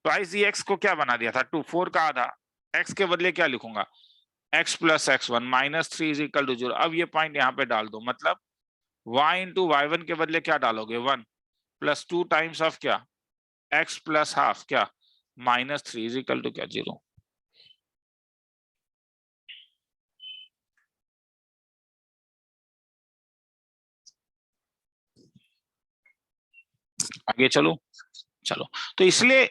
ट्वाइस ही x को क्या बना दिया था, 2, 4 का आधा, x के बदले क्या लिखूंगा, x plus x1 -3 is equal to 0। अब ये पॉइंट यहाँ पे डाल दो, मतलब y इंटू y1 के बदले क्या डालोगे, 1 प्लस 2 टाइम्स ऑफ क्या, x प्लस हाफ क्या, -3 इज इक्वल टू क्या, 0। आगे चलो, चलो, तो इसलिए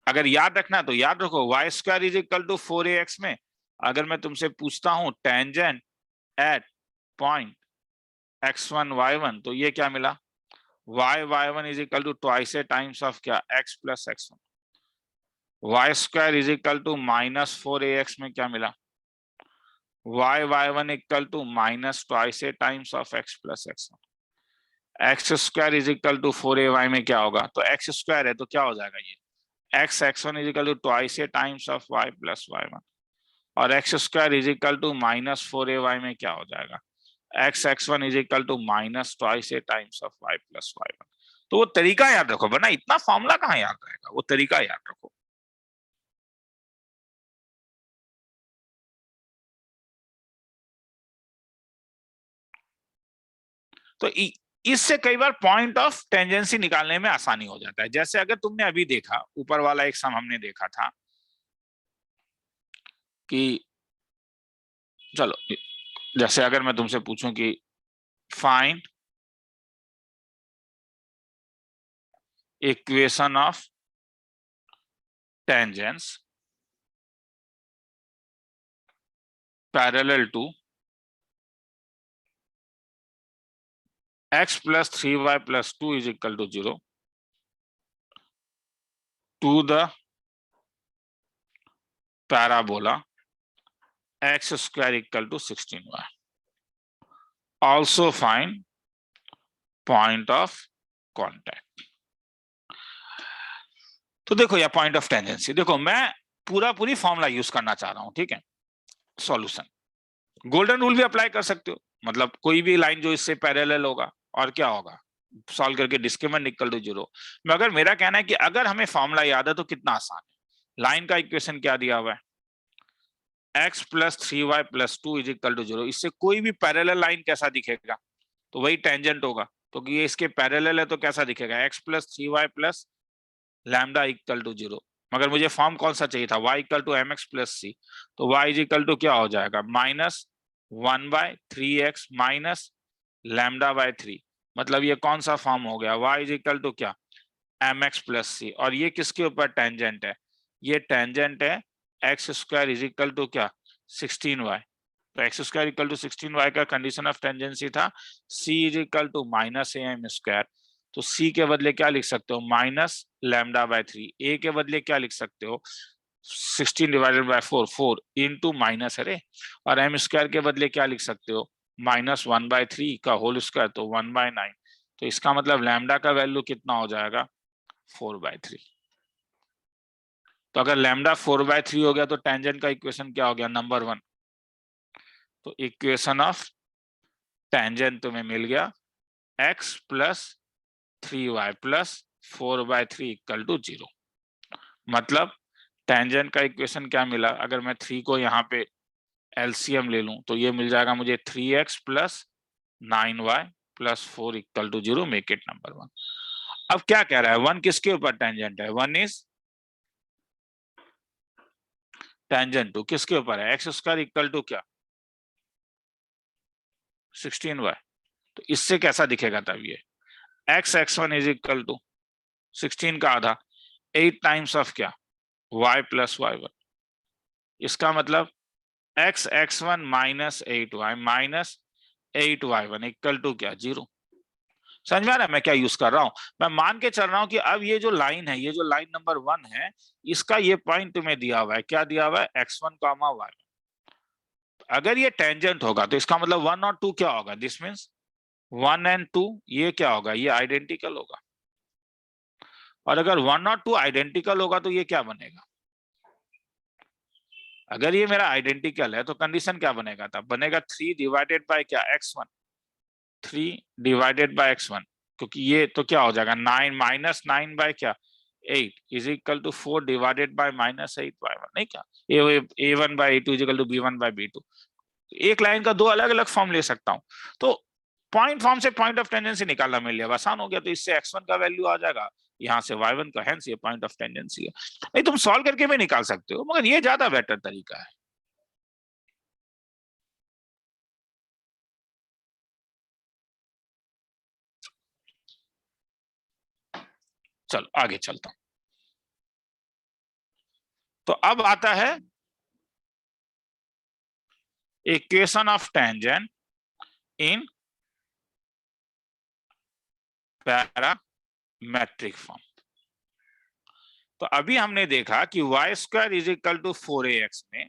अगर याद रखना तो याद रखो, y² is equal to 4ax में अगर मैं तुमसे पूछता हूं tangent at point x1 y1, तो ये क्या मिला, y1 is equal to twice a times of क्या, x plus x1। y² is equal to -4ax में क्या मिला, y1 equal to minus twice a times of x plus x1। x² is equal to 4ay में क्या होगा, तो x² है तो क्या हो जाएगा, ये x(x1) is equal to twice a times of y plus y1, और x² is equal to -4ay में क्या हो जाएगा, x(x1) is equal to minus twice a times of y plus y1। तो वो तरीका याद रखो, वरना इतना फॉर्मूला कहाँ याद रहेगा, वो तरीका याद रखो। तो इससे कई बार पॉइंट ऑफ टेंजेंसी निकालने में आसानी हो जाता है। जैसे अगर तुमने अभी देखा, ऊपर वाला एक सम हमने देखा था कि, चलो, जैसे अगर मैं तुमसे पूछूं कि find equation of tangents parallel to x plus 3y plus 2 is equal to 0 to the parabola x square equal to 16y, also find point of contact। तो देखो या पॉइंट ऑफ टेंजेंसी, देखो मैं पूरी फॉर्मूला यूज करना चाह रहा हूं, ठीक है, सॉल्यूशन, गोल्डन रूल भी अप्लाई कर सकते हो, मतलब कोई भी लाइन जो इससे पैरेलल होगा और क्या होगा, सॉल्व करके डिस्क्रिमिनेंट इक्वल टू 0। मगर मेरा कहना है कि अगर हमें फॉर्मूला याद है तो कितना आसान है, लाइन का इक्वेशन क्या दिया हुआ है, x plus 3y plus 2 is equal to 0, इससे कोई भी पैरेलल लाइन कैसा दिखेगा, तो वही टेंजेंट होगा, तो ये इसके पैरेलल है तो कैसा दिखेगा, x plus 3y plus lambda equal to 0। मगर मुझे फॉर्म कौन सा चाहिए था, y equal to mx plus c, तो y इज इक्वल टू क्या हो जाएगा, -1/3x माइनस λ/3, मतलब ये कौन सा फॉर्म हो गया, y इज इक्वल टू क्या, mx प्लस c, और ये किसके ऊपर टेंजेंट है, ये टेंजेंट है x² इज इक्वल टू क्या, 16y। तो x² इक्वल टू 16y का कंडीशन ऑफ टेंजेंसी था c is equal to -am², तो c के बदले क्या लिख सकते हो, -λ/3, a के बदले क्या लिख सकते हो, 16 डिवाइडेड बाय 4, 4 इंटू माइनस, अरे, और m² के बदले क्या लिख सकते हो, -1/3 का होल स्क्वायर, तो 1/9। तो इसका मतलब लैम्डा का वैल्यू कितना हो जाएगा, 4/3। तो अगर लैम्डा 4/3 हो गया तो टेंजेंट का इक्वेशन क्या हो गया, नंबर 1। तो इक्वेशन ऑफ टेंजेंट तुम्हें मिल गया x plus 3y plus 4/3 equal to 0। मतलब टेंजेंट का इक्वेशन क्या मिला, अगर मैं 3 को यहाँ पे एलसीएम ले लूं तो ये मिल जाएगा मुझे 3x plus 9y plus 4 equal to 0, make it number 1। अब क्या कह रहा है, 1 किसके ऊपर टेंजेंट है, 1 इज टेंजेंट टू किसके ऊपर है, x² इक्वल टू क्या, 16y। तो इससे कैसा दिखेगा तब ये, x(x1) इज इक्वल टू 16 का आधा 8 टाइम्स ऑफ क्या, y प्लस y1। इसका मतलब x x1 minus 8y minus 8y1 equal to क्या, 0। समझ में आ रहा है मैं क्या यूज कर रहा हूं? मैं मान के चल रहा हूं कि अब ये जो लाइन है, ये जो लाइन नंबर 1 है, इसका ये पॉइंट तुम्हें दिया हुआ है, क्या दिया हुआ है, x1 कॉमा y। अगर ये टेंजेंट होगा तो इसका मतलब 1 और 2 क्या होगा, दिस मीन्स 1 एंड 2 ये क्या होगा, ये आइडेंटिकल होगा। और अगर 1 और 2 आइडेंटिकल होगा तो ये क्या बनेगा, अगर ये मेरा आइडेंटिकल है तो कंडीशन क्या बनेगा, तब बनेगा 3 डिवाइडेड बाय क्या, x1। 3 डिवाइडेड बाय x1, क्योंकि ये तो क्या हो जाएगा 9 माइनस 9 बाय क्या 8 is equal to 4 divided by minus 8 by 1, नहीं क्या, a1 by a2 is equal to b1 by b2। एक लाइन का दो अलग अलग फॉर्म ले सकता हूं। तो पॉइंट फॉर्म से पॉइंट ऑफ टेंजेंसी निकालना मिल गया, आसान हो गया। तो इससे x1 का वैल्यू आ जाएगा, यहाँ से y1 का, हेंस ये पॉइंट ऑफ टेंजेंसी है। नहीं तुम सॉल्व करके भी निकाल सकते हो, मगर ये ज्यादा बेटर तरीका है। चलो आगे चलता हूं। तो अब आता है equation of tangent in parametric form. तो अभी हमने देखा कि y square is equal to 4ax में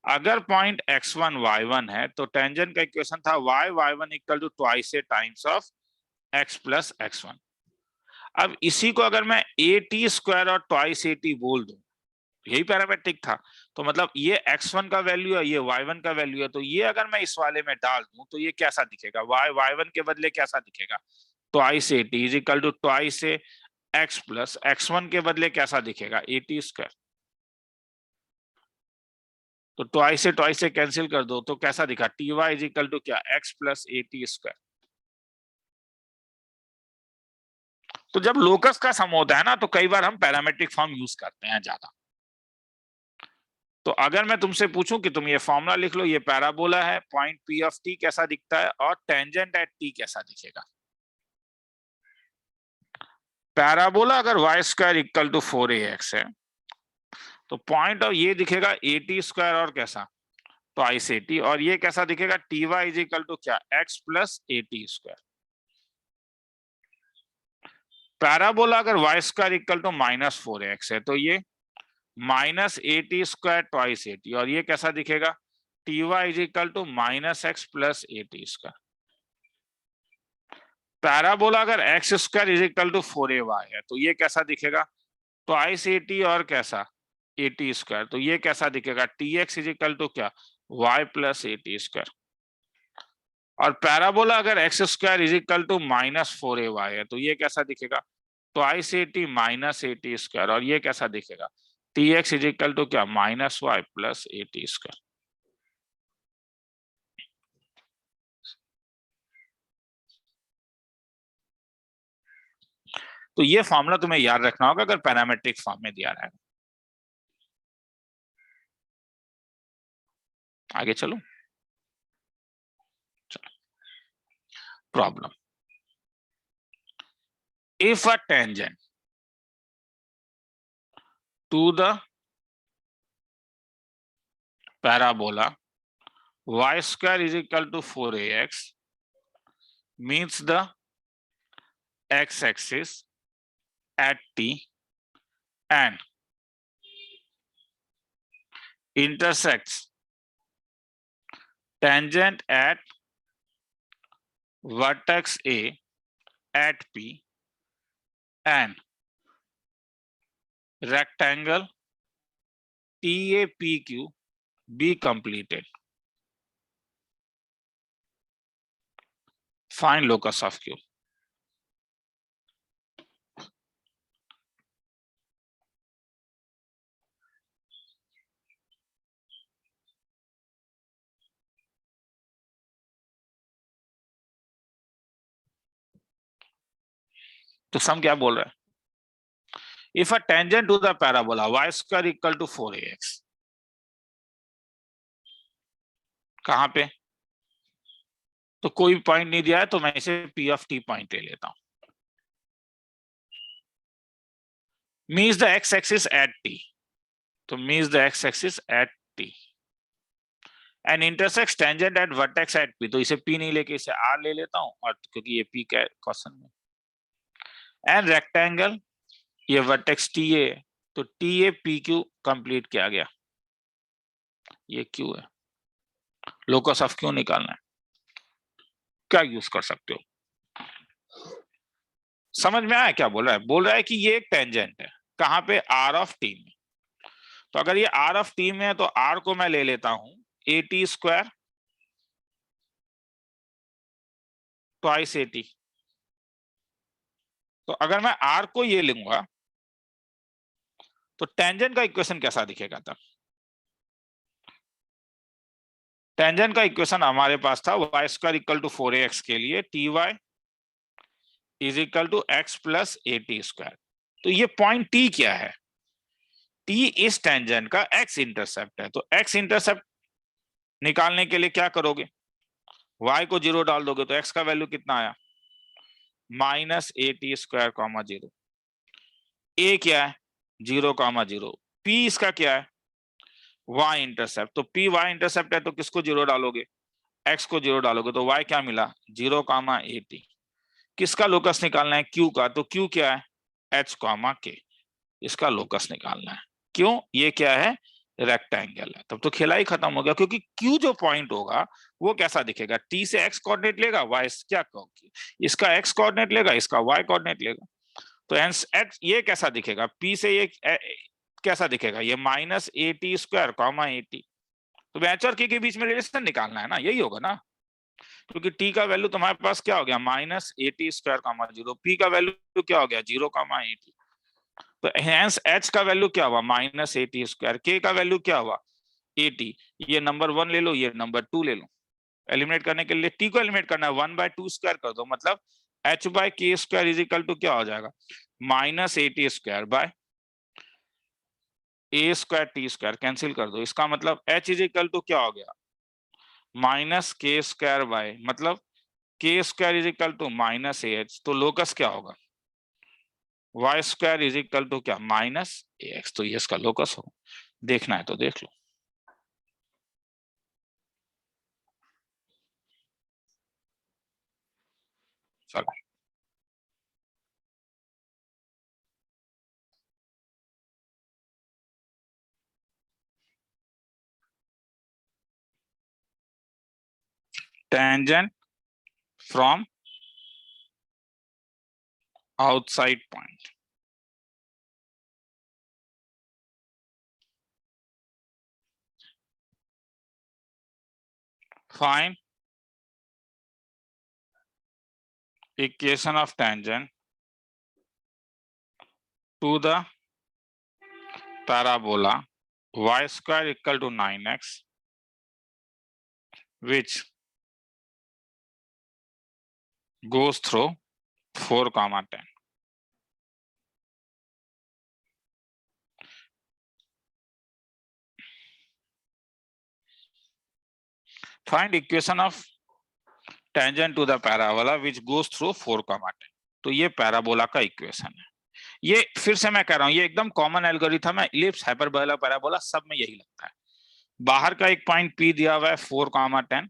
अगर पॉइंट x1 y1 है तो टेंजेंट का इक्वेशन था y1 equal to twice a times of x plus x1। अब इसी को अगर मैं at स्क्वायर और ट्वाइस at बोल दूं, यही पैरामेट्रिक था, तो मतलब ये x1 का वैल्यू है, ये y1 का वैल्यू है, तो ये अगर मैं इस वाले में डाल दूं तो ये कैसा दिखेगा, y1 के बदले कैसा दिखेगा, twice at is equal to twice a x plus x1 के बदले कैसा दिखेगा, at स्क्वायर। तो ट्वाइस से कैंसिल कर दो तो कैसा दिखा, t y is equal to क्या, x प्लस at स्क्वायर। तो जब लोकस का सम होता है ना तो कई बार हम पैरामेट्रिक फॉर्म यूज करते हैं ज्यादा। तो अगर मैं तुमसे पूछूं कि तुम ये फॉर्मूला लिख लो, ये पैराबोला है, पॉइंट पी ऑफ टी कैसा दिखता है और टेंजेंट एट टी कैसा दिखेगा। पैराबोला अगर y square equal to 4ax है तो पॉइंट और ये दिखेगा at स्क्वायर और कैसा, ट्वाइस at, और ये कैसा दिखेगा, T y is equal to क्या, x plus at square. Parabola अगर y square equal to -4ax है तो ये minus at square twice at, और ये कैसा दिखेगा, T y is equal to -x plus at square. Parabola अगर x square is equal to 4ay है तो ये कैसा दिखेगा, ट्वाइस at और कैसा at स्क्वायर, तो ये कैसा दिखेगा, tx इज इक्वल टू क्या, y प्लस at स्क्वायर। और पैराबोला अगर x square is equal to -4ay है तो ये कैसा दिखेगा, twice at minus at square, और ये कैसा दिखेगा, tx इज इक्वल टू क्या, -y प्लस at स्क्वायर। तो ये फॉर्मूला तुम्हें याद रखना होगा अगर पैरामेट्रिक फॉर्म में दिया रहेगा। आगे चलो, problem. If a tangent to the parabola y square is equal to 4ax means the x-axis at t and intersects tangent at vertex A at P and rectangle TAPQ be completed. Find locus of Q. तो सम क्या बोल रहा है, if a tangent to the parabola y square equal to 4ax, कहां पे, तो कोई point नहीं दिया है तो मैं इसे P ऑफ T पॉइंट ले लेता हूं। means the x axis at t, तो means the x axis at t and intersects tangent at vertex at p, तो इसे p नहीं लेके इसे r ले लेता हूं, और क्योंकि ये p का क्वेश्चन में, एंड रेक्टेंगल ये वर्टेक्स TA है, तो TA PQ कंप्लीट किया गया, ये Q है, लोकस ऑफ Q निकालना है, क्या यूज कर सकते हो, समझ में आया क्या बोल रहा है? बोल रहा है कि ये एक टेंजेंट है, कहां पे? R ऑफ T में, तो अगर ये R ऑफ T में है तो R को मैं ले लेता हूं AT स्क्वायर ट्वाइस AT, तो अगर मैं R को ये लूंगा तो टेंजेंट का इक्वेशन कैसा दिखेगा तब? टेंजेंट का इक्वेशन हमारे पास था y square equal to 4ax के लिए ty is equal to x plus AT square, तो ये पॉइंट T क्या है? T इस टेंजेंट का x इंटरसेप्ट है, तो x इंटरसेप्ट निकालने के लिए क्या करोगे? y को 0 डाल दोगे तो x का वैल्यू कितना आया? Minus AT square comma 0, a क्या है? 0,0, p इसका क्या है? y इंटरसेप्ट, तो p y इंटरसेप्ट है तो किसको 0 डालोगे? x को 0 डालोगे, तो y क्या मिला? 0,AT। किसका लोकस निकालना है? q का, तो q क्या है? h, k, इसका लोकस निकालना है। क्यों? ये क्या है? रेक्टेंगल है, तब तो खेला ही खत्म हो गया, क्योंकि Q जो पॉइंट होगा वो कैसा दिखेगा? T से x कोऑर्डिनेट लेगा, y क्या कहोगे? इसका x कोऑर्डिनेट लेगा, इसका y कोऑर्डिनेट लेगा, तो हेंस h ये कैसा दिखेगा? P से ये कैसा दिखेगा? ये minus AT square comma AT, तो h और k के बीच में रिलेशन निकालना है ना, यही होगा ना, क्योंकि t का वैल्यू तुम्हारे पास क्या हो गया? Minus AT square comma 0, p का वैल्यू क्या हो गया? 0,AT, तो हेंस h का वैल्यू क्या हुआ? माइनस AT स्क्वायर, k का वैल्यू क्या हुआ? AT, ये नंबर 1 ले लो, ये नंबर 2 ले लो, एलिमिनेट करने के लिए t को एलिमिनेट करना है, 1/2 स्क्वायर कर दो, मतलब h by k square is equal to क्या हो जाएगा? Minus AT square by a square t square, cancel कर दो, इसका मतलब h इज इक्वल टू क्या हो गया? माइनस k स्क्वायर बाय, मतलब k square is equal to minus AH, तो लोकस क्या होगा? y square is equal to क्या? माइनस AX, तो ये इसका लोकस हो, देखना है तो देख लो। चलो, tangent from outside point, find equation of tangent to the parabola y square equal to 9x which goes through 4,10. Find equation of tangent to the parabola which goes through 4,10. तो ये पैराबोला का equation है, ये फिर से मैं कह रहा हूं ये एकदम कॉमन एल्गोरिथम है, इलिप्स, हाइपरबोला, पैराबोला सब में यही लगता है। बाहर का एक पॉइंट P दिया हुआ है 4,10,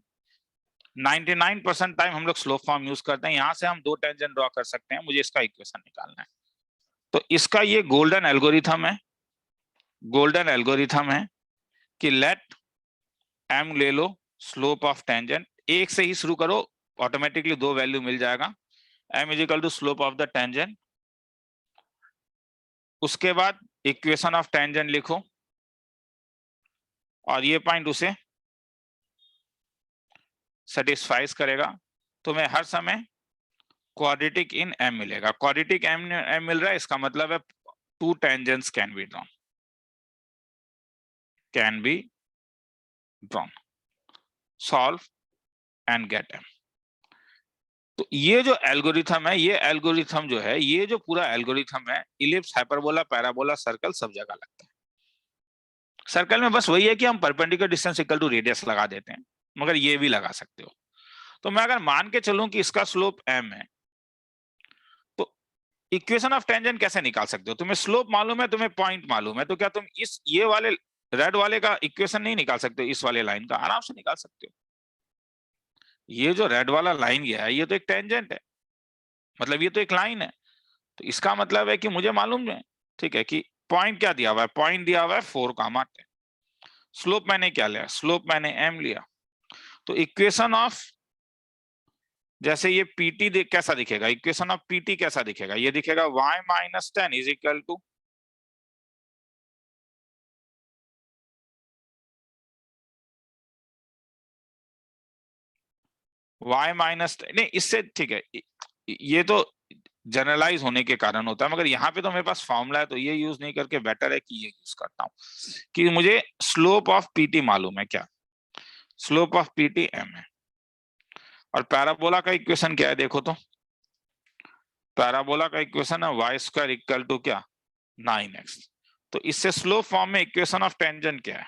99% टाइम हम लोग स्लोप फॉर्म यूज करते हैं, यहां से हम दो टेंजेंट ड्रॉ कर सकते हैं, मुझे इसका इक्वेशन निकालना है, तो इसका ये गोल्डन एल्गोरिथम है, गोल्डन एल्गोरिथम है कि लेट m ले लो स्लोप ऑफ टेंजेंट, एक से ही शुरू करो, ऑटोमेटिकली दो वैल्यू मिल जाएगा, m is equal to slope of the tangent, उसके बाद इक्वेशन ऑफ टेंजेंट लिखो और ये पॉइंट उसे सेटिस्फाइज करेगा, तो मैं हर समय क्वाड्रेटिक इन m मिलेगा, क्वाड्रेटिक m मिल रहा है, इसका मतलब है two tangents can be drawn, solve and get m। तो ये जो एल्गोरिथम है, ये एल्गोरिथम जो है, ये जो पूरा एल्गोरिथम है, इलिप्स, हाइपरबोला, पैराबोला, सर्कल सब जगह लगता है। सर्कल में बस वही है कि हम perpendicular distance equal to radius लगा देते हैं, मगर ये भी लगा सकते हो। तो मैं अगर मान के चलूं कि इसका स्लोप m है, तो इक्वेशन ऑफ टेंजेंट कैसे निकाल सकते हो? तुम्हें स्लोप मालूम है, तुम्हें पॉइंट मालूम है, तो क्या तुम इस ये वाले रेड वाले का इक्वेशन नहीं निकाल सकते हो? इस वाले लाइन का आराम से निकाल सकते हो। ये जो रेड वाला लाइन गया है ये तो एक टेंजेंट है, मतलब ये तो एक लाइन है, तो इसका मतलब है कि मुझे मालूम है, ठीक है, कि पॉइंट क्या दिया हुआ है, पॉइंट दिया हुआ है 4,10। स्लोप मैंने क्या लिया? स्लोप मैंने m लिया। तो इक्वेशन ऑफ, जैसे ये pt कैसा दिखेगा? इक्वेशन ऑफ pt कैसा दिखेगा? ये दिखेगा y minus 10 is equal to y minus, नहीं इससे ठीक है, ये तो जनरलाइज होने के कारण होता है, मगर यहाँ पे तो मेरे पास फॉर्मूला है, तो ये यूज नहीं करके बेटर है कि ये यूज करता हूँ कि मुझे स्लोप ऑफ pt मालूम है। क्या स्लोप ऑफ pt m है। और पैराबोला का इक्वेशन क्या है देखो तो, पैराबोला का इक्वेशन है y स्क्वायर इक्वल टू क्या? 9x। तो इससे स्लोप फॉर्म में इक्वेशन ऑफ टेंजेंट क्या है?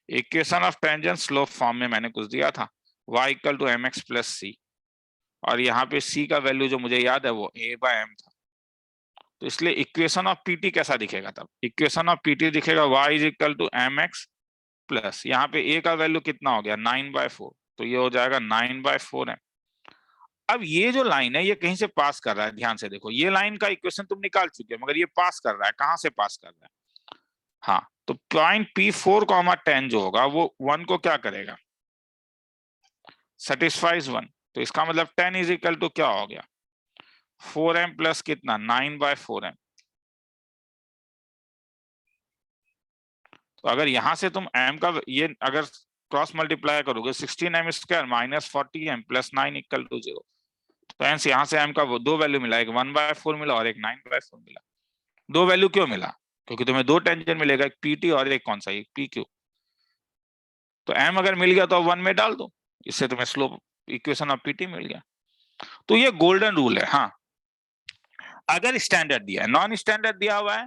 Equation of tangent slope form में मैंने कुछ दिया था, y equal to mx plus c, और यहाँ पे c का वैल्यू जो मुझे याद है वो a बाय m था। तो इसलिए इक्वेशन ऑफ pt कैसा दिखेगा? तब इक्वेशन ऑफ pt दिखेगा y is equal to mx plus, यहाँ पे a का वैल्यू कितना हो गया? 9/4, तो ये हो जाएगा 9/4 m। अब ये जो लाइन है ये कहीं से पास कर रहा है, ध्यान से देखो, ये लाइन का इक्वेशन तुम निकाल चुके हो, मगर ये पास कर रहा है, कहां से पास कर रहा है? हाँ, तो पॉइंट P4,10 जो होगा वो 1 को क्या करेगा? सेटिस्फाइज 1। तो इसका मतलब 10 इज इक्वल टू क्या हो गया? 4m प्लस कितना? 9/4m। तो अगर यहां से तुम m का ये अगर क्रॉस मल्टीप्लाई करोगे, 16m square minus 40m plus 9 equal to 0। तो एंस यहाँ से m का वो दो वैल्यू मिला, एक 1/4 मिला और एक 9/4 मिला। दो वैल्यू क्यों मिला? क्योंकि तुम्हें दो टेंजेंट मिलेगा, एक pt और एक कौन सा, एक pq। तो m अगर मिल गया तो 1 में डाल दो, इससे तुम्हें स्लोप इक्वेशन ऑफ pt मिल गया। तो ये गोल्डन रूल है। हाँ, अगर स्टैंडर्ड दिया है, नॉन स्टैंडर्ड दिया हुआ है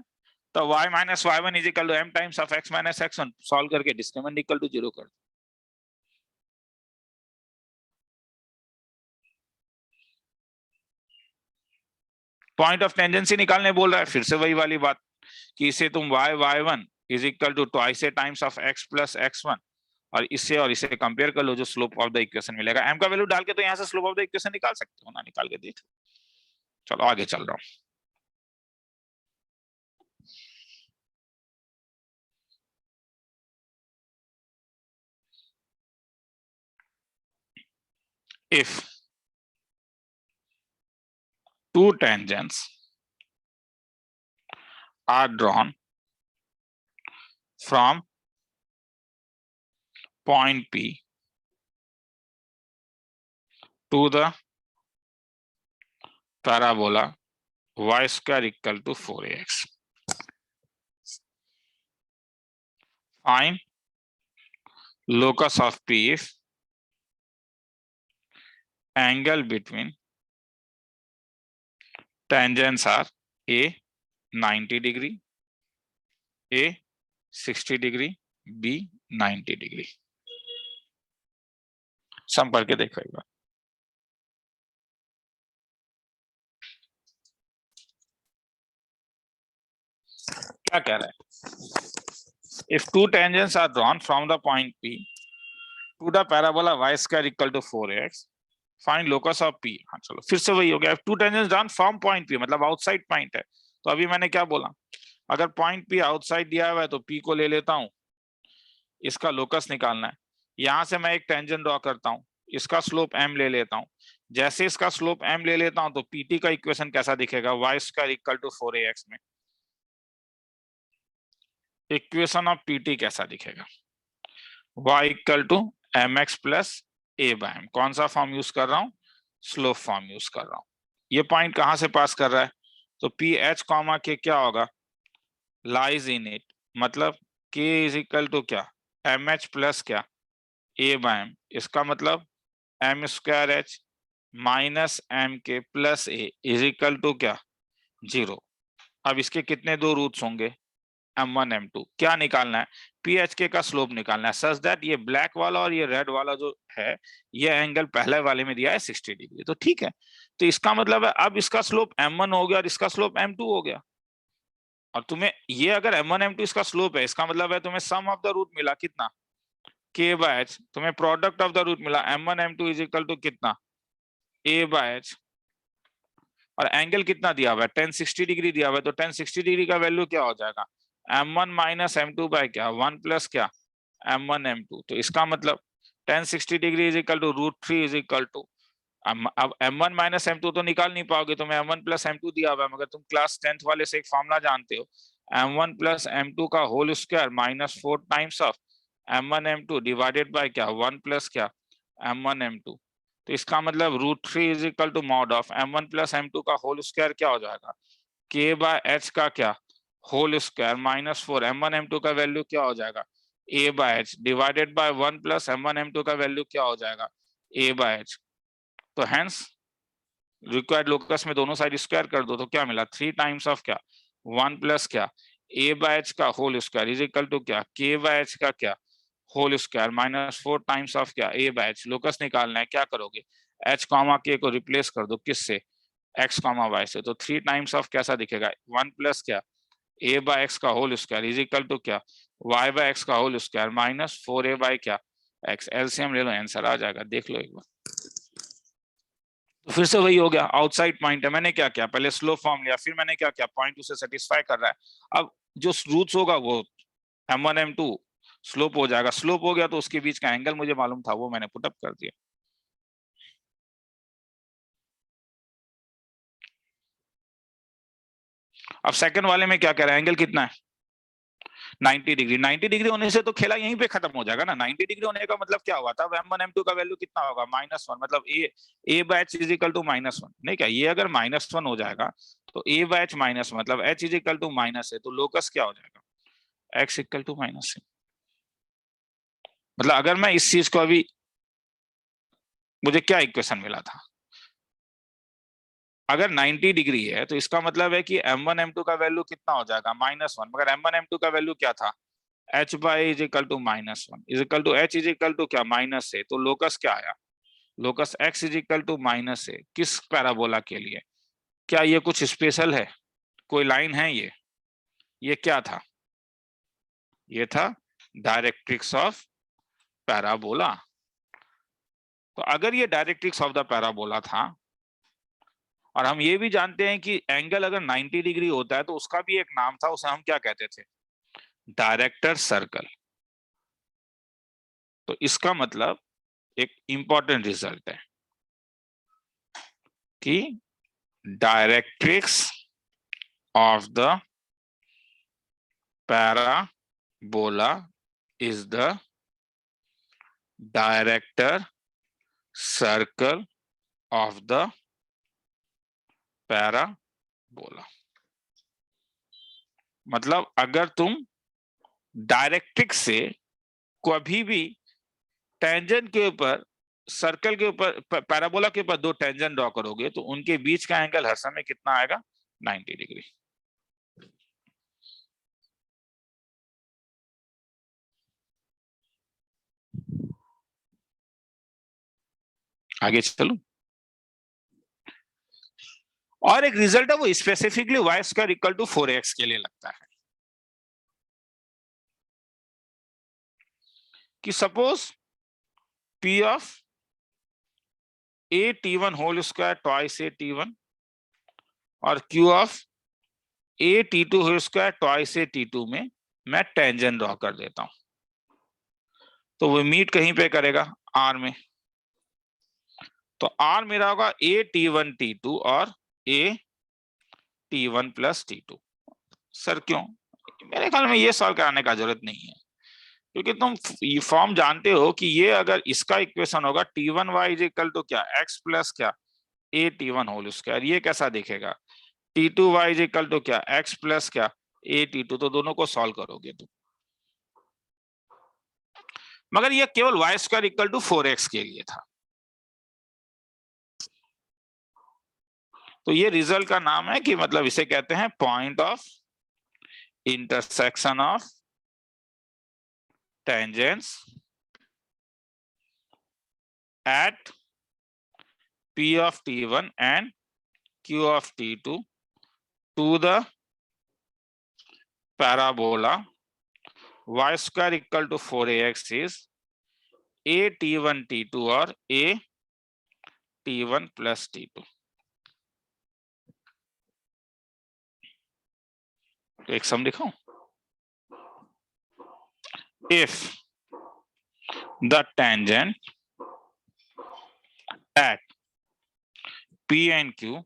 तो y minus y1 is equal to m times of x minus x1 solve करके डिस्क्रिमिनेंट इक्वल टू 0 कर। पॉइंट ऑफ टेंजेंसी निकालने बोल रहा है, फिर से वही वाली बात कि इसे तुम y1 is equal to twice a times of x plus x1, और इसे कंपेयर कर लो, जो स्लोप ऑफ द इक्वेशन मिलेगा। m का वैल्यू डाल के तो यहाँ से स्लोप ऑफ द इक्वेशन निकाल सकते हो ना, निकाल के देख। चलो आगे चल रहा हूँ। If two tangents are drawn from point P to the parabola y square equal to 4ax, find locus of P if angle between tangents are A 90 degree, A 60 degree, B 90 degree। सम करके देखो एक बार। क्या कह रहा है? If two tangents are drawn from the point P to the parabola y square equal to 4ax, find locus of P। हाँ चलो फिर से वही हो गया। Two tangents drawn from point P मतलब आउटसाइड पॉइंट है। तो अभी मैंने क्या बोला, अगर पॉइंट P आउटसाइड दिया हुआ है तो P को ले लेता हूं, इसका लोकस निकालना है। यहां से मैं एक टेंजेंट ड्रॉ करता हूं, इसका स्लोप m ले लेता हूं। जैसे इसका स्लोप m ले लेता हूं तो pt का इक्वेशन कैसा दिखेगा? y square equal to 4ax में इक्वेशन ऑफ pt कैसा दिखेगा? y equal to mx plus a by m। कौन सा फॉर्म यूज कर रहा हूं? स्लोप फॉर्म यूज कर रहा हूं। ये पॉइंट कहां से पास कर रहा है? तो पी एच कॉमा के क्या होगा? लाइज इन इट, मतलब k इज इक्वल टू क्या? एम एच प्लस क्या? A by m. इसका मतलब m square h minus m k plus a is equal to क्या? 0। अब इसके कितने दो रूट्स होंगे? M1 M2 क्या निकालना है, PHK का स्लोप निकालना है, सच दैट ये ब्लैक वाला और ये रेड वाला जो है ये एंगल पहले वाले में दिया है 60 डिग्री। तो ठीक है, तो इसका मतलब है अब इसका स्लोप M1 हो गया और इसका स्लोप M2 हो गया। और तुम्हें ये अगर M1 M2 इसका स्लोप है, इसका मतलब है तुम्हें सम ऑफ द रूट मिला कितना, K बाय H। तुम्हें प्रोडक्ट ऑफ द रूट मिला M1 M2 is equal to कितना, A बाय H। और एंगल कितना दिया हुआ है, 1060 डिग्री दिया हुआ है, तो 1060 डिग्री का वैल्यू क्या हो जाएगा, M1 माइनस M2 बाय क्या, 1 प्लस क्या, M1 M2। तो इसका मतलब 1060 degree is equal to √3 is equal to, अब M1 माइनस M2 तो निकाल नहीं पाओगे, तुम्हें M1 प्लस M2 दिया हुआ है, मगर तुम क्लास 10th वाले से एक फॉर्मूला जानते हो, M1 प्लस M2 का whole square minus 4 times of M1 M2 divided by क्या, 1 प्लस क्या, M1 M2। तो इसका मतलब √3 is equal to mod of M1 plus M2 का होल स्क्वायर क्या हो जाएगा, K बाय H का क्या whole square minus 4, M1 M2 का वैल्यू क्या हो जाएगा, A by H divided by 1 plus M1 M2 का वैल्यू क्या हो जाएगा, A बाय H। तो हेंस रिक्वायर्ड लोकस में दोनों साइड स्क्वायर कर दो तो क्या मिला, 3 टाइम्स ऑफ क्या, 1 प्लस क्या, A बाय H का whole square is equal to क्या, K बाय H का क्या whole square minus 4 times of क्या, A बाय H। लोकस निकालना है, क्या करोगे, H कॉमा K को रिप्लेस कर दो किससे, X कॉमा Y से। तो 3 टाइम्स ऑफ कैसा दिखेगा, 1 प्लस क्या, A बाय X का whole square is equal to क्या, Y बाय X का whole square minus 4A by क्या X। एलसीएम ले लो, आंसर आ जाएगा, देख लो एक बार। तो फिर से वही हो गया, आउटसाइड पॉइंट है, मैंने क्या किया, पहले स्लोप फॉर्म लिया, फिर मैंने क्या किया, पॉइंट उसे सेटिस्फाई कर रहा है। अब जो रूट्स होगा वो M1 M2 स्लोप हो जाएगा, स्लोप हो गया तो उसके बीच का एंगल मुझे मालूम था, वो मैंने पुटअप कर दिया। अब सेकंड वाले में क्या कह रहा है, एंगल कितना है 90 डिग्री। 90 डिग्री होने से तो खेला यहीं पे खत्म हो जाएगा ना। 90 डिग्री होने का मतलब क्या हुआ था, M1 M2 का वैल्यू कितना होगा, -1, मतलब A by H is equal to -1। नहीं क्या, ये अगर -1 हो जाएगा तो A बाय H -1 मतलब H is equal to minus है, तो लोकस क्या हो जाएगा, X इक्वल टू माइनस है। मतलब अगर मैं इस चीज को अभी, मुझे क्या इक्वेशन मिला था, अगर 90 डिग्री है तो इसका मतलब है कि M1 M2 का वैल्यू कितना हो जाएगा, -1, मगर M1 M2 का वैल्यू क्या था, H by is equal to -1 is equal to H is equal to क्या, माइनस है। तो लोकस क्या आया, locus X is equal to minus है, किस पैराबोला के लिए, क्या ये कुछ स्पेशल है, कोई लाइन है ये क्या था, ये था डायरेक्ट्रिक्स ऑफ पैराबोला। तो अगर ये डायरेक्ट्रिक्स ऑफ द पैराबोला था, और हम ये भी जानते हैं कि एंगल अगर 90 डिग्री होता है तो उसका भी एक नाम था, उसे हम क्या कहते थे, डायरेक्टर सर्कल। तो इसका मतलब एक इंपॉर्टेंट रिजल्ट है कि directrix of the parabola is the director circle of the parabola. मतलब अगर तुम डायरेक्ट्रिक्स से कभी भी टेंजेंट के ऊपर, सर्कल के ऊपर, पैराबोला के ऊपर दो टेंजेंट ड्रॉ करोगे तो उनके बीच का एंगल हर समय कितना आएगा, 90 डिग्री। आगे चलो, और एक रिजल्ट है वो specifically y square equal to 4x के लिए लगता है कि suppose P of a t1 whole square twice a t1 और Q of a t2 whole square twice a t2 में मैं टेंजेंट ड्रॉ कर देता हूं, तो वो मीट कहीं पे करेगा R में। तो R मेरा होगा a t1 t2 और a t1 plus t2। Sir क्यों, मेरे ख्याल में ये सॉल्व कराने का जरूरत नहीं है, क्योंकि तुम ये फॉर्म जानते हो कि ये अगर इसका इक्वेशन होगा t1y इज इक्वल टू क्या, x प्लस क्या a t1 होल स्क्वायर, ये कैसा दिखेगा t2y इज इक्वल टू क्या, x प्लस क्या a t2। तो दोनों को सॉल्व करोगे तुम, मगर ये केवल y square equal to 4x के लिए था। तो ये रिजल्ट का नाम है कि मतलब इसे कहते हैं point of intersection of tangents at P of T1 and Q of T2 to the parabola y square equal to 4ax is a T1 T2 or a T1 plus T2. तो एक सम दिखाऊं, if the tangent at P and Q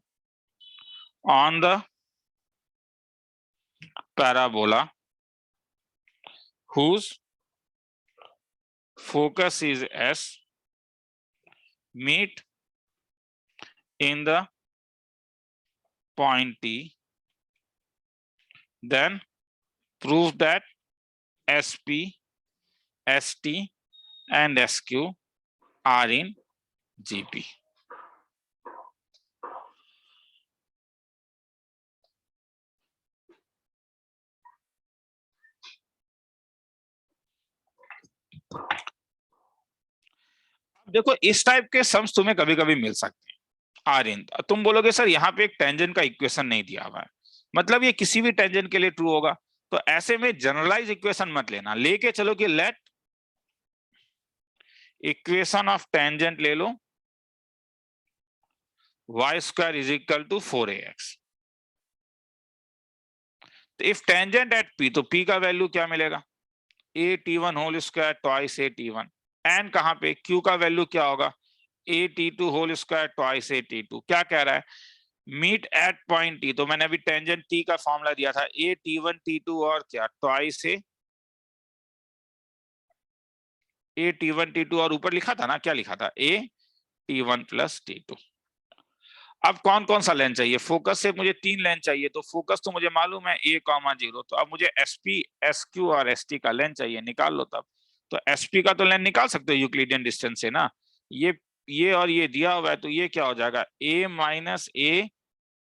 on the parabola whose focus is S meet in the point T, then prove that SP, ST and SQ are in GP. देखो इस type के sums तुम्हें कभी कभी मिल सकते हैं। Are in, तुम बोलोगे सर यहाँ पे एक टेंजेंट का इक्वेशन नहीं दिया हुआ है, मतलब ये किसी भी टेंजेंट के लिए ट्रू होगा। तो ऐसे में जनरलाइज इक्वेशन मत लेना, लेके चलो कि लेट इक्वेशन ऑफ टेंजेंट ले लो y square is equal to 4ax। तो इफ टेंजेंट एट p, तो p का वैल्यू क्या मिलेगा, a t1 whole square twice a t1, and कहां पे q का वैल्यू क्या होगा, a t2 whole square twice a t2। क्या कह रहा है, मीट एट पॉइंट t, तो मैंने अभी टेंजेंट t का फॉर्मूला दिया था a t1 t2 और क्या ट्वाइस a t1 t2 और ऊपर लिखा था ना, क्या लिखा था, a t1 प्लस t2। अब कौन कौन सा लेन चाहिए, फोकस से मुझे 3 लेन चाहिए, तो फोकस तो मुझे मालूम है a, 0, तो अब मुझे sp, sq और st का लेन चाहिए, निकाल लो तब। तो sp का तो लेन निकाल सकते हो यूक्लिडियन डिस्टेंस से ना, ये और ये दिया हुआ है, तो ये क्या हो जाएगा, a minus a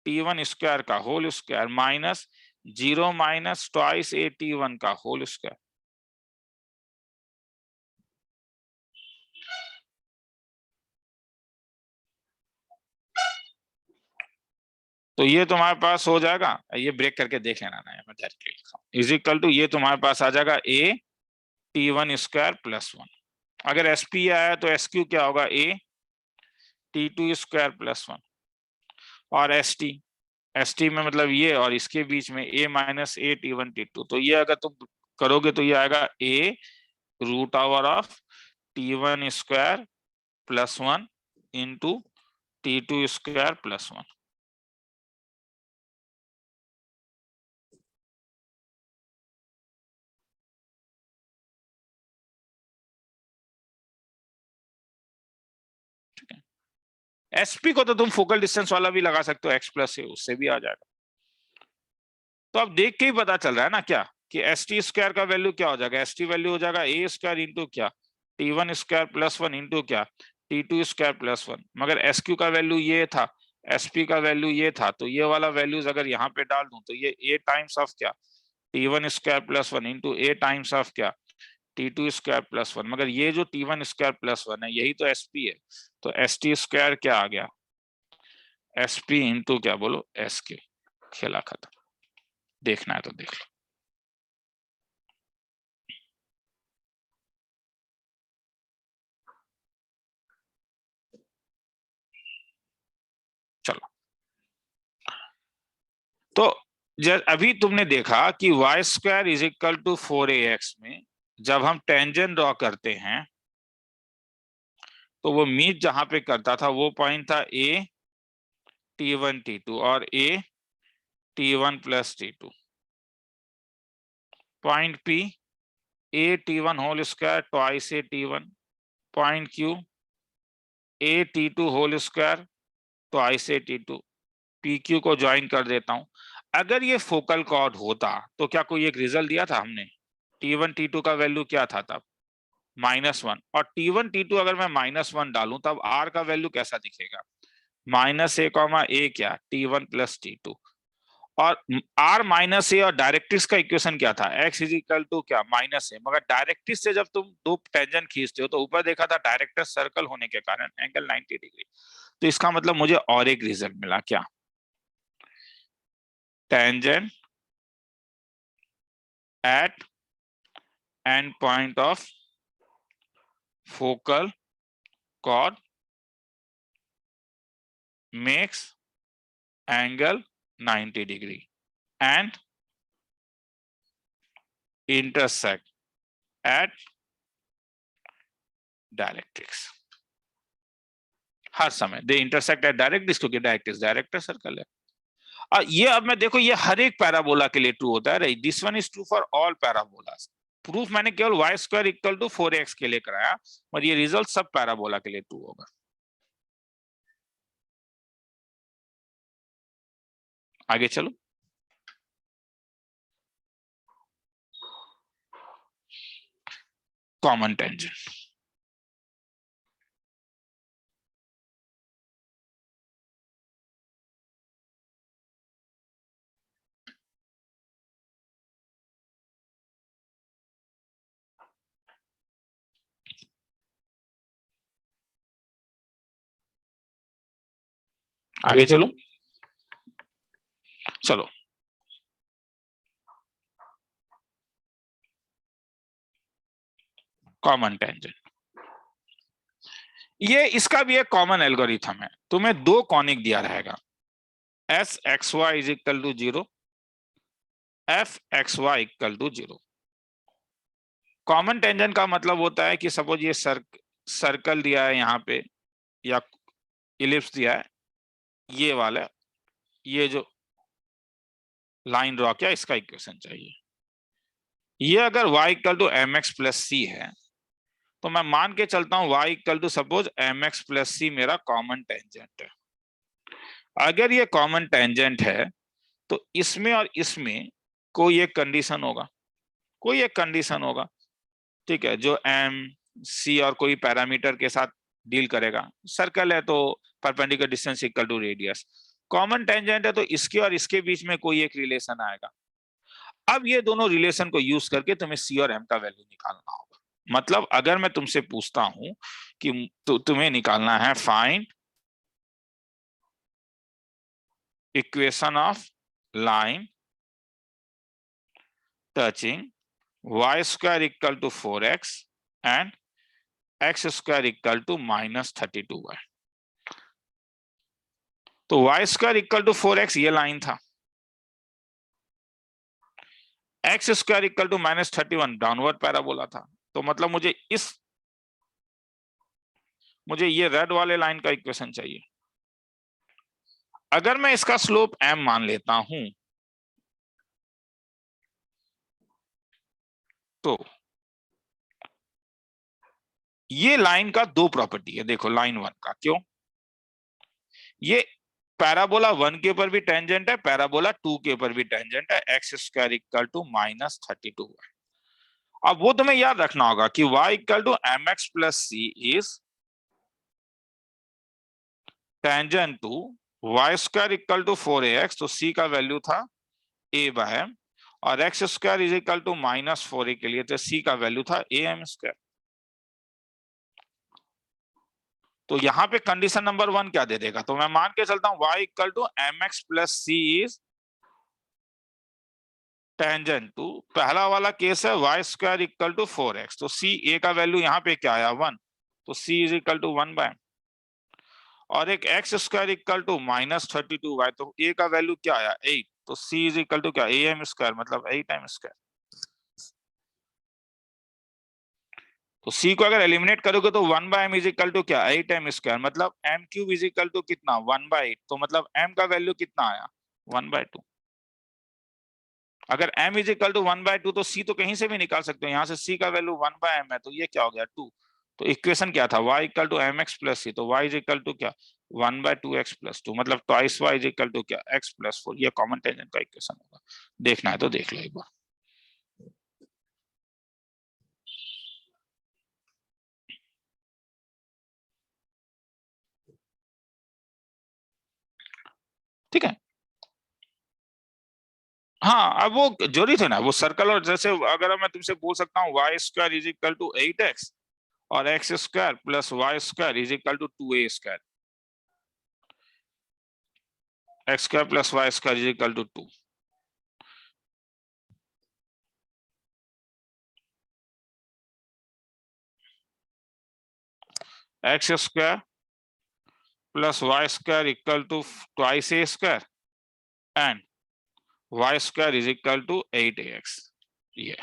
t1 square का whole square minus 0 minus twice a t1 का होल स्क्वायर। तो ये तुम्हारे पास हो जाएगा, ये ब्रेक करके देख लेना ना, मैं डायरेक्टली लिखा हूं, इज इक्वल टू ये तुम्हारे पास आ जाएगा a t1 स्क्वायर प्लस 1। अगर sp आया तो sq क्या होगा, a t2 स्क्वायर प्लस 1 और st में मतलब ये और इसके बीच में a minus a t1 t2। तो ये अगर तुम करोगे तो ये आएगा a root over of t1 square plus 1 into t2 square plus 1। SP को तो तुम फोकल डिस्टेंस वाला भी लगा सकते हो, एक्स प्लस से, उससे भी आ जाएगा। तो अब देख के ही पता चल रहा है ना क्या, कि एस टी स्क्वायर का वैल्यू क्या हो जाएगा, एस टी वैल्यू हो जाएगा ए स्क्वायर इंटू क्या t1 स्क्वायर प्लस 1 इंटू क्या t2 स्क्वायर प्लस 1। मगर एस क्यू का वैल्यू ये था, एसपी का वैल्यू ये था, तो ये वाला वैल्यूज अगर यहाँ पे डाल दूं तो ये ए टाइम्स ऑफ क्या t1 square plus 1 into A times of क्या t2 स्क्वायर प्लस 1। मगर ये जो t1 स्क्वायर प्लस 1 है यही तो एसपी है, तो एस टी स्क्वायर क्या आ गया, एसपी इंटू क्या बोलो एसक्यू। खेला खत्म, देखना है तो देख लो। चलो, तो अभी तुमने देखा कि y square is equal to 4ax में जब हम टेंजेंट ड्रॉ करते हैं तो वो मीट जहां पे करता था वो पॉइंट था a t1 t2 और a t1 plus t2, point p a t1 whole square twice a t1, point q a t2 whole square twice a t2। pq को ज्वाइन कर देता हूं। अगर ये फोकल कॉर्ड होता तो क्या कोई एक रिजल्ट दिया था हमने, t1 t2 का वैल्यू क्या था तब -1, और t1 t2 अगर मैं -1 डालूं तब r का वैल्यू कैसा दिखेगा, -a, a क्या t1 प्लस t2। और r माइनस ए और डायरेक्ट्रिक्स का इक्वेशन क्या था, x इज इक्वल टू क्या माइनस ए, मगर डायरेक्ट्रिक्स से जब तुम दो टेंजेंट खींचते हो तो ऊपर देखा था डायरेक्ट्रिक्स सर्कल होने के कारण एंगल 90 डिग्री। तो इसका मतलब मुझे और एक रिजल्ट मिला, क्या, tangent at end point of focal chord makes angle 90 degree and intersect at directrix. हर समय दे इंटरसेक्ट एट डायरेक्ट्रिक्स, क्योंकि डायरेक्ट्रिक्स डायरेक्टर सर्कल है। और ये अब मैं देखो ये हर एक पैराबोला के लिए ट्रू होता है, this one is true for all parabolas. Proof मैंने केवल Y square equal to 4x के लिए कराया, और ये रिजल्ट सब पैराबोला के लिए ट्रू होगा। आगे चलो, कॉमन टेंजेंट। आगे चलो, चलो कॉमन टेंजेंट, ये इसका भी एक कॉमन एल्गोरिथम है। तुम्हें दो कॉनिक दिया रहेगा, S x y is equal to 0, f x y equal to 0। Common tangent का मतलब होता है कि सपोज ये सर्कल दिया है यहाँ पे, या इलिप्स दिया है, ये वाला, ये जो लाइन ड्रॉ किया, इसका इक्वेशन चाहिए। ये अगर y equal to m x plus c है, तो मैं मान के चलता हूं y equal to suppose m x plus c मेरा कॉमन टेंजेंट है। अगर ये कॉमन टेंजेंट है तो इसमें और इसमें कोई एक कंडीशन होगा, कोई एक कंडीशन होगा, ठीक है, जो एम सी और कोई पैरामीटर के साथ डील करेगा। सर्कल है तो perpendicular distance equal to radius, common tangent है तो इसके और इसके बीच में कोई एक रिलेशन आएगा। अब ये दोनों रिलेशन को यूज करके तुम्हें सी और एम का वैल्यू निकालना होगा। मतलब अगर मैं तुमसे पूछता हूं कि तुम्हें निकालना है find equation of line touching y square equal to 4x and x square equal to -32y, तो y square equal to 4x ये लाइन था, x square equal to -31 downward parabola था। तो मतलब मुझे ये रेड वाले लाइन का इक्वेशन चाहिए। अगर मैं इसका स्लोप m मान लेता हूं तो ये लाइन का दो प्रॉपर्टी है, देखो लाइन वन का, क्यों, ये पैराबोला 1 के ऊपर भी टेंजेंट है, पैराबोला 2 के ऊपर भी टेंजेंट है, एक्स स्क्वायर इक्वल टू -32 है। अब वो तुम्हें याद रखना होगा कि y equal to m x plus c is tangent to y square equal to 4ax, तो c का वैल्यू था a बाय m, और x square is equal to -4a के लिए तो c का वैल्यू था am स्क्वायर। तो यहाँ पे कंडीशन नंबर 1 क्या दे देगा, तो मैं मान के चलता हूँ y equal to m x plus c is tangent to, पहला वाला केस है y square equal to 4x, तो c a का वैल्यू यहाँ पे क्या आया 1, तो c is equal to 1 by, और एक x square equal to -32y, तो a का वैल्यू क्या आया 8, तो c इज इक्वल टू क्या am स्क्वायर, मतलब 8m स्क्वायर। तो c को अगर एलिमिनेट करोगे तो 1 by m is equal to क्या 8m स्क्वायर, मतलब m cube is equal to कितना 1 बाय 8, तो मतलब m का वैल्यू कितना आया 1 बाय 2। अगर m is equal to 1 by 2 तो c तो कहीं से भी निकाल सकते हो, यहाँ से c का वैल्यू 1 बाय m है, तो ये क्या हो गया 2। तो इक्वेशन क्या था y equal to m x plus c, तो y इज इक्वल टू क्या 1 बाय 2x प्लस 2, मतलब twice y is equal to क्या x प्लस 4। ये कॉमन टेंजेंट का इक्वेशन होगा, देखना है तो देख लो एक बार। ठीक है, हाँ, अब वो जरूरी थे ना वो सर्कल, और जैसे अगर मैं तुमसे बोल सकता हूँ y square is equal to 8x और x square plus y square is equal to 2a square, x square plus y square is equal to 2, x square plus y square equal to twice a square and y square is equal to 8ax। ये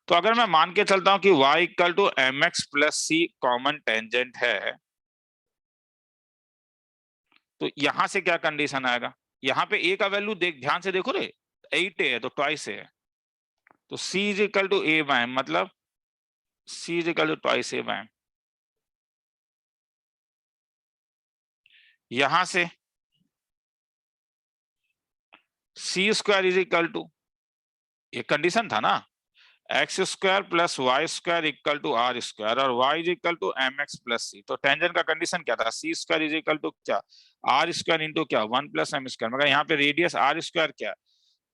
तो अगर मैं मान के चलता हूं कि y equal to m x plus c common tangent है, तो यहां से क्या कंडीशन आएगा, यहाँ पे a का वैल्यू देख ध्यान से देखो रे, 8a है तो ट्वाइस है, तो c is equal to a by m, मतलब c is equal to twice a by m। यहां से c square is equal to, ये कंडीशन था ना, x square plus y square equal to r square और y is equal to m x plus c, तो tangent का condition क्या था, c square is equal to क्या, आर स्क्वायर इंटू क्या 1 प्लस एम स्क्वायर, मगर यहाँ पे रेडियस आर स्क्वायर क्या,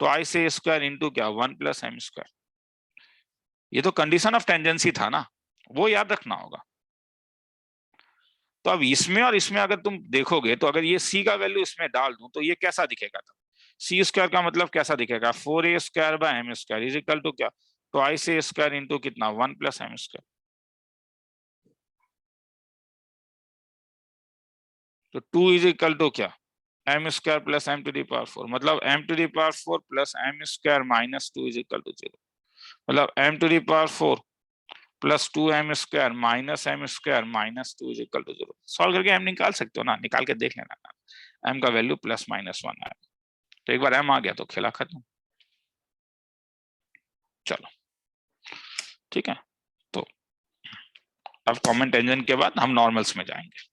ट्वाइस ए स्क्वायर इंटू क्या 1 प्लस एम स्क्वायर। ये तो कंडीशन ऑफ टेंजेंसी था ना, वो याद रखना होगा। तो अब इसमें और इसमें अगर तुम देखोगे तो अगर ये सी का वैल्यू इसमें डाल दूं तो ये कैसा दिखेगा, तो सी स्क्वायर का मतलब कैसा दिखेगा, 4a square by m square is equal to क्या, ट्वाइस ए स्क्वायर इंटू कितना 1 प्लस एम स्क्वायर। तो 2 इज इक्वल टू क्या, m square plus m to the power 4, मतलब m to the power 4 plus m square minus 2 is equal to 0, मतलब m to the power 4 plus 2m square minus m square minus 2 is equal to 0। Solve करके M निकाल सकते हो ना, निकाल के देख लेना ना, एम का वैल्यू प्लस माइनस 1 आया, तो एक बार एम आ गया तो खेला खत्म। चलो ठीक है, तो अब कॉमन टेंजेंट के बाद हम नॉर्मल्स में जाएंगे।